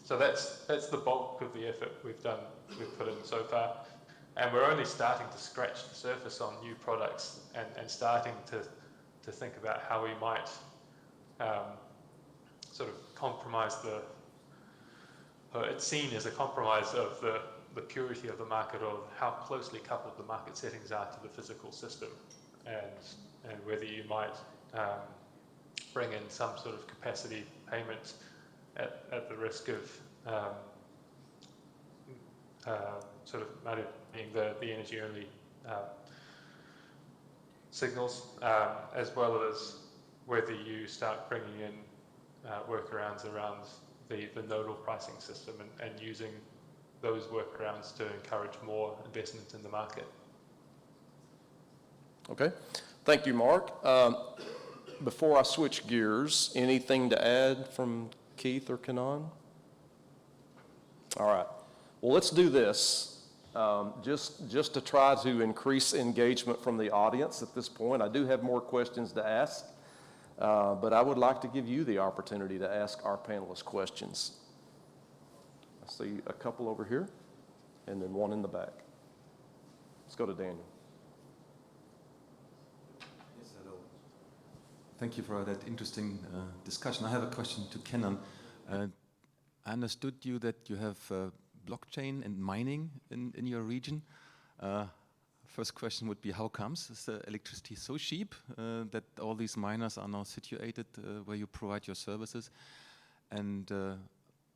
So that's the bulk of the effort we've put in so far, and we're only starting to scratch the surface on new products and starting to think about how we might sort of compromise it's seen as a compromise of the purity of the market, or how closely coupled the market settings are to the physical system, and whether you might bring in some sort of capacity payments at the risk of sort of being the energy only signals, as well as whether you start bringing in workarounds around the nodal pricing system and using those workarounds to encourage more investment in the market. Okay, thank you, Mark. Before I switch gears, anything to add from Keith or Kanan? All right, well, let's do this. Just to try to increase engagement from the audience at this point. I do have more questions to ask, but I would like to give you the opportunity to ask our panelists questions. I see a couple over here, and then one in the back. Let's go to Daniel. Yes, hello. Thank you for that interesting discussion. I have a question to Kenan. I understood you that you have blockchain and mining in your region. First question would be, how comes? Is the electricity so cheap that all these miners are now situated where you provide your services? And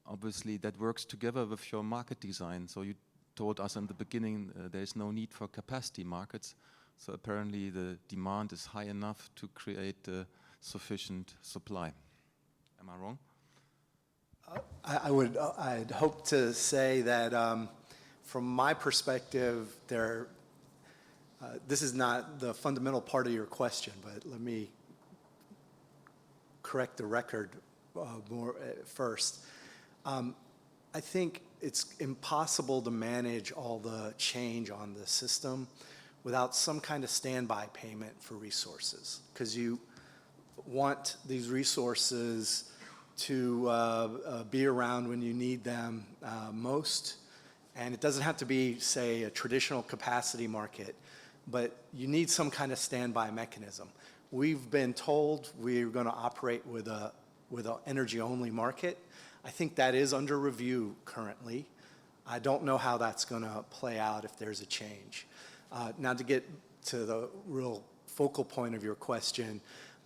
obviously that works together with your market design. So you told us in the beginning there is no need for capacity markets. So apparently the demand is high enough to create sufficient supply. Am I wrong? I'd hope to say that from my perspective, this is not the fundamental part of your question, but let me correct the record more first. I think it's impossible to manage all the change on the system without some kind of standby payment for resources, because you want these resources to be around when you need them most. And it doesn't have to be, say, a traditional capacity market, but you need some kind of standby mechanism. We've been told we're going to operate with an energy-only market. I think that is under review currently. I don't know how that's going to play out if there's a change. Now, to get to the real focal point of your question,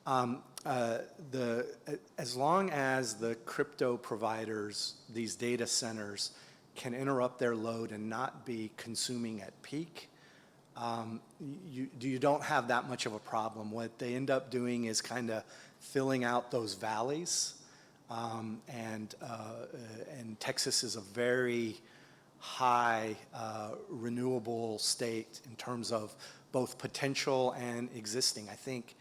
as long as the crypto providers, these data centers, can interrupt their load and not be consuming at peak, you don't have that much of a problem. What they end up doing is kind of filling out those valleys, and Texas is a very high renewable state in terms of both potential and existing. I think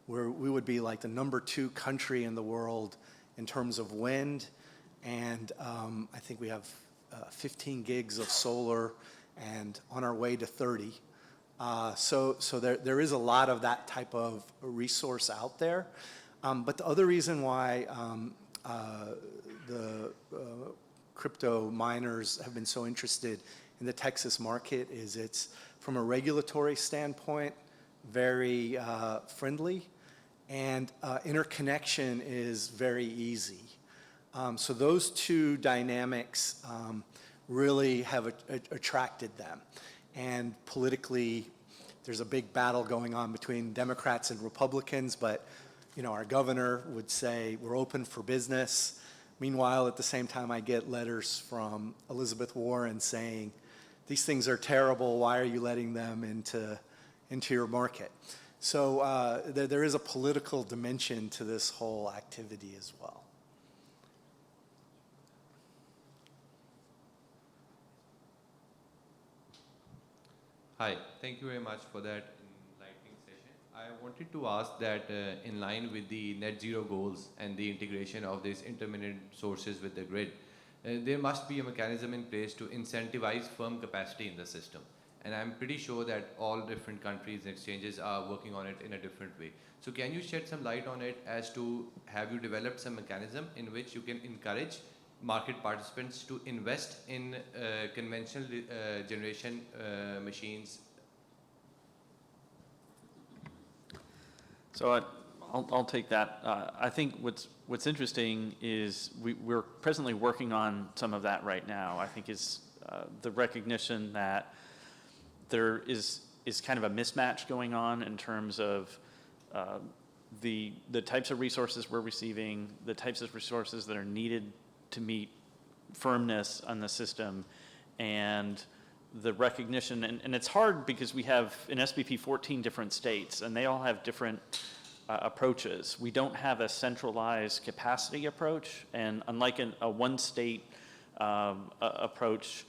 we would be like the #2 country in the world in terms of wind, and I think we have 15 gigs of solar and on our way to 30. So there is a lot of that type of resource out there. But the other reason why the crypto miners have been so interested in the Texas market is it's, from a regulatory standpoint, very friendly, and interconnection is very easy. So those two dynamics really have attracted them. And politically, there's a big battle going on between Democrats and Republicans, but our governor would say we're open for business. Meanwhile, at the same time, I get letters from Elizabeth Warren saying, these things are terrible, why are you letting them into your market? So there is a political dimension to this whole activity as well. Hi, thank you very much for that enlightening session. I wanted to ask that in line with the net zero goals and the integration of these intermittent sources with the grid, there must be a mechanism in place to incentivize firm capacity in the system. And I'm pretty sure that all different countries and exchanges are working on it in a different way. So can you shed some light on it as to, have you developed some mechanism in which you can encourage market participants to invest in conventional generation machines? So I'll take that. I think what's interesting is we're presently working on some of that right now. I think is the recognition that there is kind of a mismatch going on in terms of the types of resources we're receiving, the types of resources that are needed to meet firmness on the system, and the recognition, and it's hard because we have in SPP 14 different states, and they all have different approaches. We don't have a centralized capacity approach, and unlike a one state approach,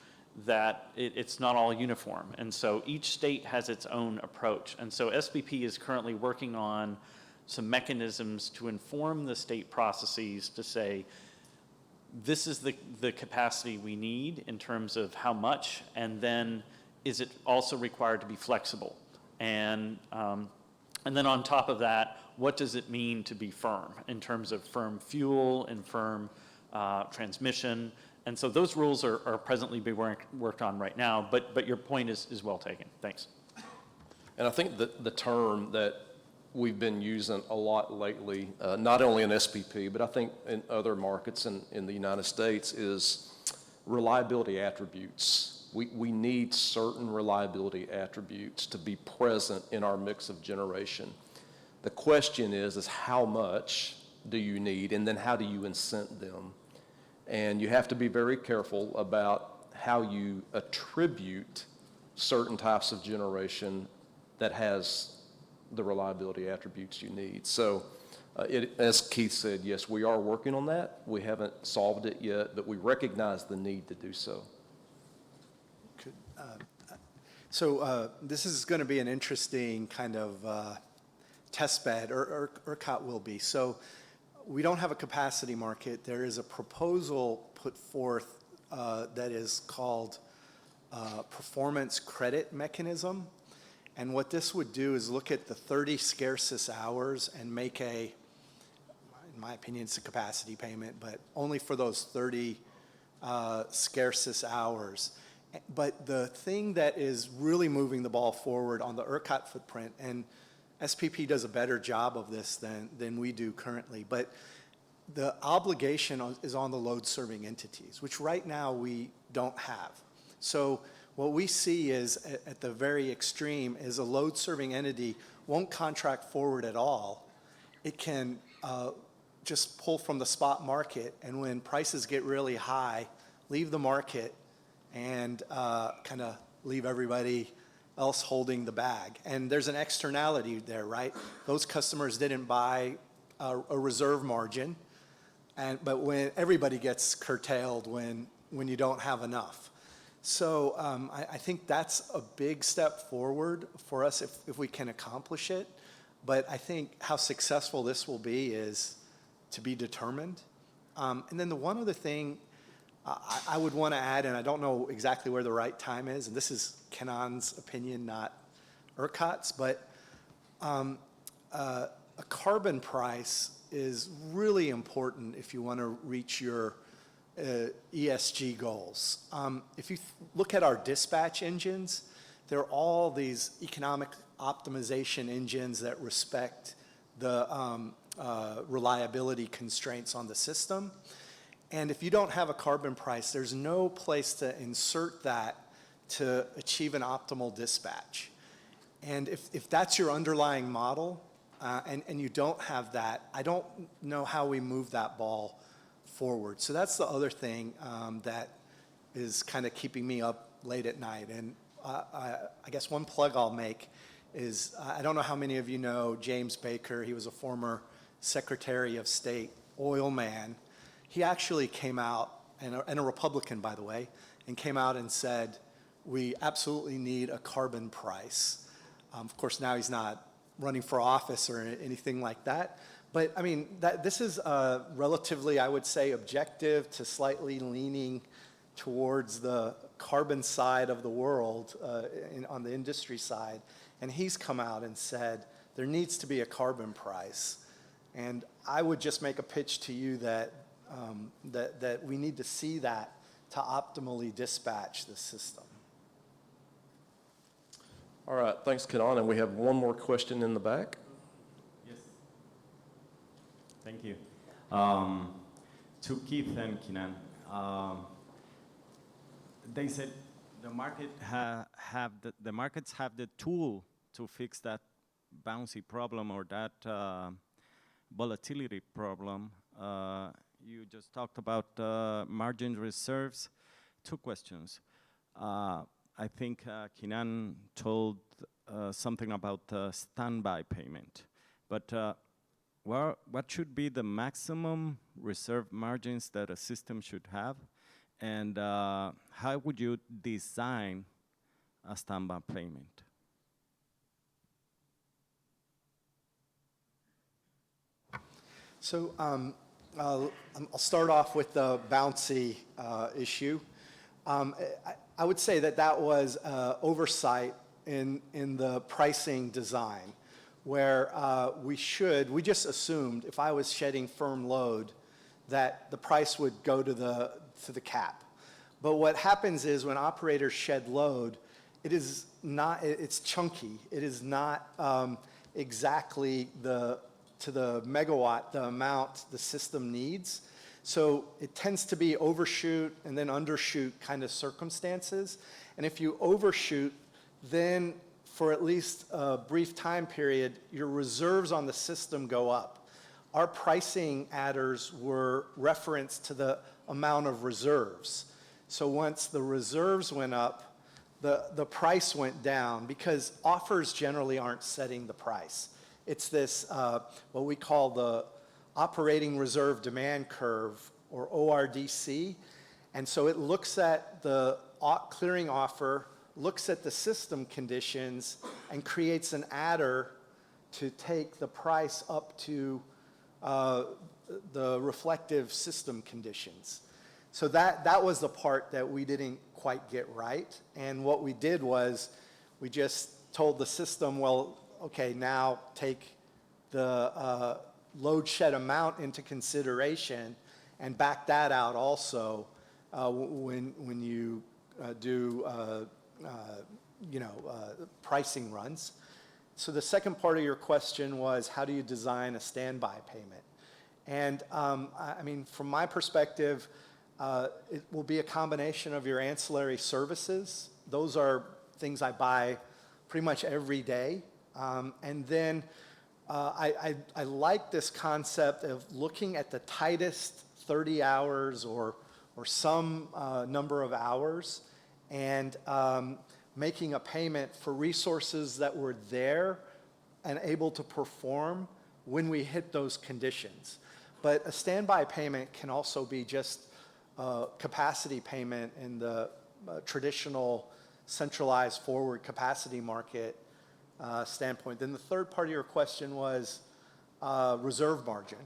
that it's not all uniform. And so each state has its own approach. And so SPP is currently working on some mechanisms to inform the state processes to say, this is the capacity we need in terms of how much, and then is it also required to be flexible? And then on top of that, what does it mean to be firm in terms of firm fuel and firm transmission? And so those rules are presently being worked on right now, but your point is well taken. Thanks. And I think that the term that we've been using a lot lately, not only in SPP, but I think in other markets in the United States, is reliability attributes. We need certain reliability attributes to be present in our mix of generation. The question is how much do you need, and then how do you incent them? And you have to be very careful about how you attribute certain types of generation that has the reliability attributes you need. So as Keith said, yes, we are working on that. We haven't solved it yet, but we recognize the need to do so. This is going to be an interesting kind of test bed, or ERCOT will be. So we don't have a capacity market. There is a proposal put forth that is called performance credit mechanism. And what this would do is look at the 30 scarcest hours and make in my opinion, it's a capacity payment, but only for those 30 scarcest hours. But the thing that is really moving the ball forward on the ERCOT footprint, and SPP does a better job of this than we do currently, but the obligation is on the load-serving entities, which right now we don't have. So what we see is, at the very extreme, is a load-serving entity won't contract forward at all. It can just pull from the spot market, and when prices get really high, leave the market and kind of leave everybody else holding the bag. And there's an externality there, right? Those customers didn't buy a reserve margin, but when everybody gets curtailed when you don't have enough. So I think that's a big step forward for us if we can accomplish it. But I think how successful this will be is to be determined. And then the one other thing I would want to add, and I don't know exactly where the right time is, and this is Kenan's opinion, not ERCOT's, but a carbon price is really important if you want to reach your ESG goals. If you look at our dispatch engines, they're all these economic optimization engines that respect the reliability constraints on the system. And if you don't have a carbon price, there's no place to insert that to achieve an optimal dispatch. And if that's your underlying model, and you don't have that, I don't know how we move that ball forward. So that's the other thing that is kind of keeping me up late at night. And I guess one plug I'll make is, I don't know how many of you know James Baker. He was a former Secretary of State oil man. He actually came out, and a Republican, by the way, and came out and said, we absolutely need a carbon price. Of course, now he's not running for office or anything like that. But I mean, this is relatively, I would say, objective to slightly leaning towards the carbon side of the world on the industry side. And he's come out and said, there needs to be a carbon price. And I would just make a pitch to you that we need to see that to optimally dispatch the system. All right, thanks, Kenan. And we have one more question in the back. Yes. Thank you. To Keith and Kenan, they said the market the markets have the tool to fix that bouncy problem or that volatility problem. You just talked about margin reserves. Two questions. I think Kenan told something about standby payment, but what should be the maximum reserve margins that a system should have, and how would you design a standby payment? So I'll start off with the bouncy issue. I would say that was oversight in the pricing design, where we just assumed if I was shedding firm load that the price would go to the cap. But what happens is when operators shed load, it's chunky. It is not exactly to the megawatt, the amount the system needs. So it tends to be overshoot and then undershoot kind of circumstances. And if you overshoot, then for at least a brief time period, your reserves on the system go up. Our pricing adders were referenced to the amount of reserves. So once the reserves went up, the price went down, because offers generally aren't setting the price. It's this, what we call the operating reserve demand curve, or ORDC. And so it looks at the clearing offer, looks at the system conditions, and creates an adder to take the price up to the reflective system conditions. So that was the part that we didn't quite get right. And what we did was we just told the system, well, okay, now take the load shed amount into consideration and back that out also when you do pricing runs. So the second part of your question was, how do you design a standby payment? And I mean, from my perspective, it will be a combination of your ancillary services. Those are things I buy pretty much every day. And then I like this concept of looking at the tightest 30 hours or some number of hours and making a payment for resources that were there and able to perform when we hit those conditions. But a standby payment can also be just capacity payment in the traditional centralized forward capacity market standpoint. Then the third part of your question was reserve margin.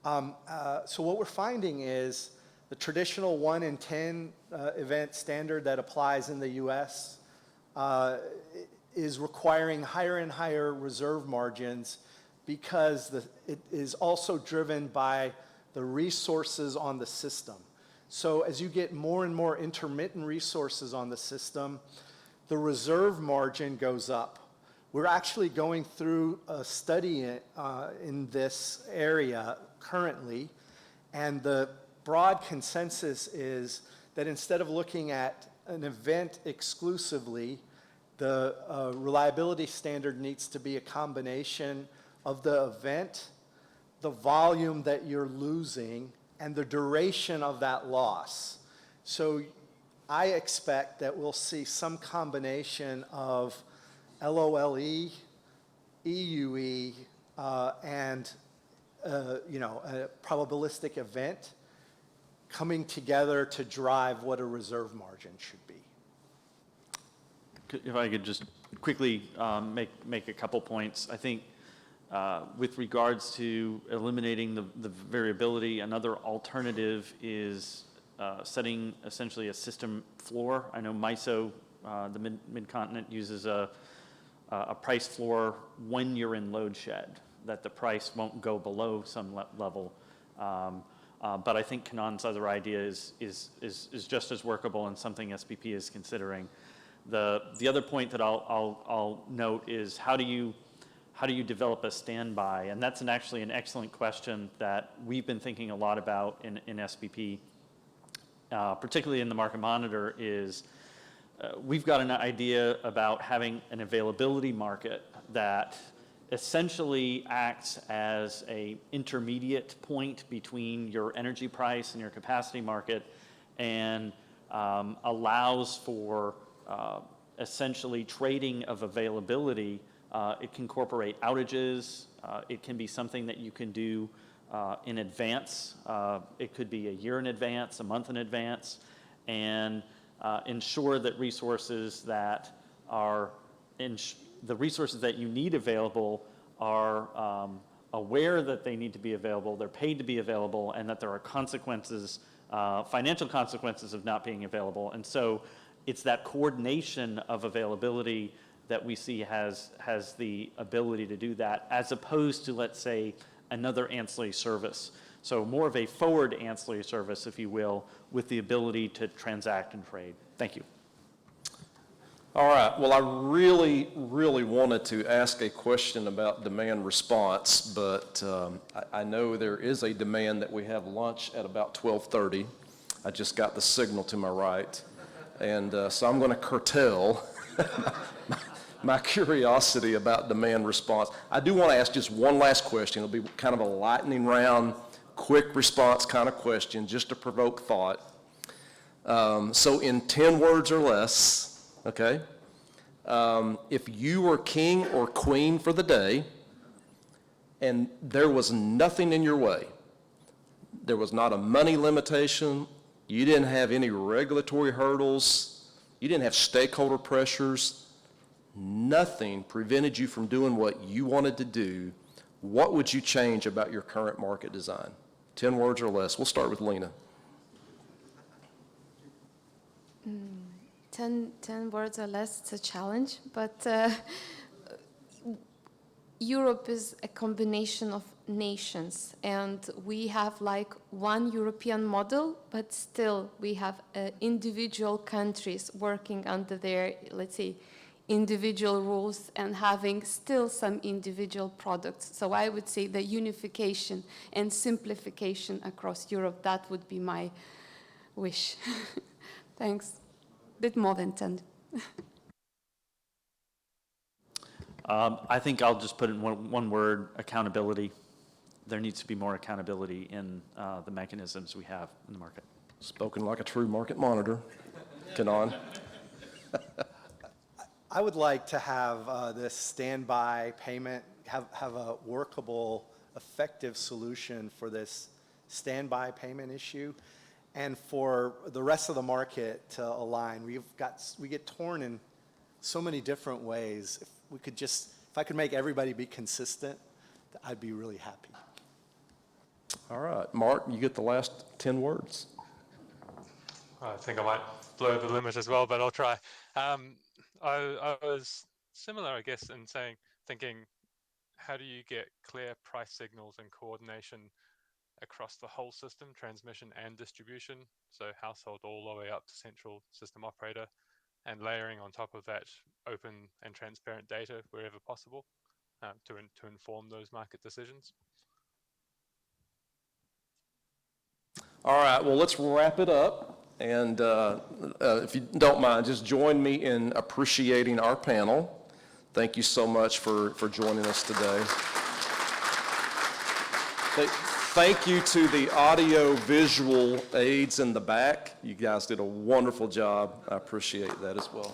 So what we're finding is the traditional 1 in 10 event standard that applies in the US is requiring higher and higher reserve margins because it is also driven by the resources on the system. So as you get more and more intermittent resources on the system, the reserve margin goes up. We're actually going through a study in this area currently, and the broad consensus is that instead of looking at an event exclusively, the reliability standard needs to be a combination of the event, the volume that you're losing, and the duration of that loss. So I expect that we'll see some combination of LOLE, EUE, and a probabilistic event coming together to drive what a reserve margin should be. If I could just quickly make a couple points. I think with regards to eliminating the variability, another alternative is setting essentially a system floor. I know MISO, the Mid-Continent, uses a price floor when you're in load shed, that the price won't go below some level. But I think Kanan's other idea is just as workable and something SPP is considering. The other point that I'll note is how do you develop a standby? And that's actually an excellent question that we've been thinking a lot about in SPP, particularly in the market monitor, is we've got an idea about having an availability market that essentially acts as an intermediate point between your energy price and your capacity market, and allows for essentially trading of availability. It can incorporate outages. It can be something that you can do in advance. It could be a year in advance, a month in advance, and ensure that resources that are the resources that you need available are aware that they need to be available, they're paid to be available, and that there are consequences, financial consequences of not being available. And so it's that coordination of availability that we see has the ability to do that, as opposed to, let's say, another ancillary service. So more of a forward ancillary service, if you will, with the ability to transact and trade. Thank you. All right, well, I really wanted to ask a question about demand response, but I know there is a demand that we have lunch at about 12:30. I just got the signal to my right, and so I'm going to curtail my curiosity about demand response. I do want to ask just one last question. It'll be kind of a lightning round, quick response kind of question, just to provoke thought. So in 10 words or less, okay, if you were king or queen for the day and there was nothing in your way, there was not a money limitation, you didn't have any regulatory hurdles, you didn't have stakeholder pressures, nothing prevented you from doing what you wanted to do, what would you change about your current market design? 10 words or less. We'll start with Lena. 10 words or less, it's a challenge, but Europe is a combination of nations, and we have like one European model, but still we have individual countries working under their, let's say, individual rules and having still some individual products. So I would say the unification and simplification across Europe, that would be my wish. Thanks. Bit more than 10. I think I'll just put in one word: accountability. There needs to be more accountability in the mechanisms we have in the market. Spoken like a true market monitor. Kenan. I would like to have this standby payment, have a workable, effective solution for this standby payment issue, and for the rest of the market to align. We get torn in so many different ways. If I could make everybody be consistent, I'd be really happy. All right, Mark, you get the last 10 words. I think I might blow the limit as well, but I'll try. I was similar, I guess, in thinking, how do you get clear price signals and coordination across the whole system, transmission and distribution, so household all the way up to central system operator, and layering on top of that open and transparent data wherever possible to inform those market decisions. All right, well, let's wrap it up. And if you don't mind, just join me in appreciating our panel. Thank you so much for joining us today. Thank you to the audio-visual aides in the back. You guys did a wonderful job. I appreciate that as well.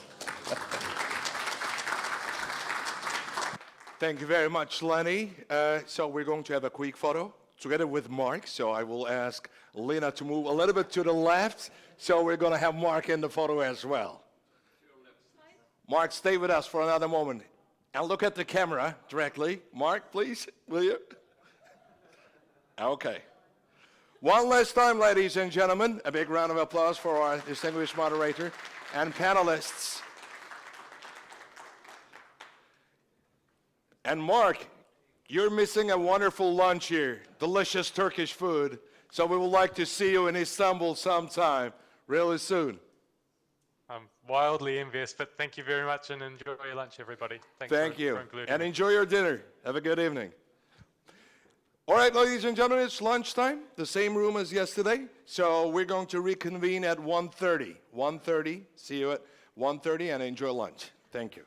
Thank you very much, Lenny. So we're going to have a quick photo together with Mark. So I will ask Lena to move a little bit to the left. So we're going to have Mark in the photo as well. Mark, stay with us for another moment. And look at the camera directly. Mark, please, will you? Okay. One last time, ladies and gentlemen, a big round of applause for our distinguished moderator and panelists. And Mark, you're missing a wonderful lunch here, delicious Turkish food. So we would like to see you in Istanbul sometime, really soon. I'm wildly envious, but thank you very much and enjoy your lunch, everybody. Thank you. for including And me. enjoy your dinner. Have a good evening. All right, ladies and gentlemen, it's lunchtime, the same room as yesterday. So we're going to reconvene at 1:30. 1:30, see you at 1:30 and enjoy lunch. Thank you.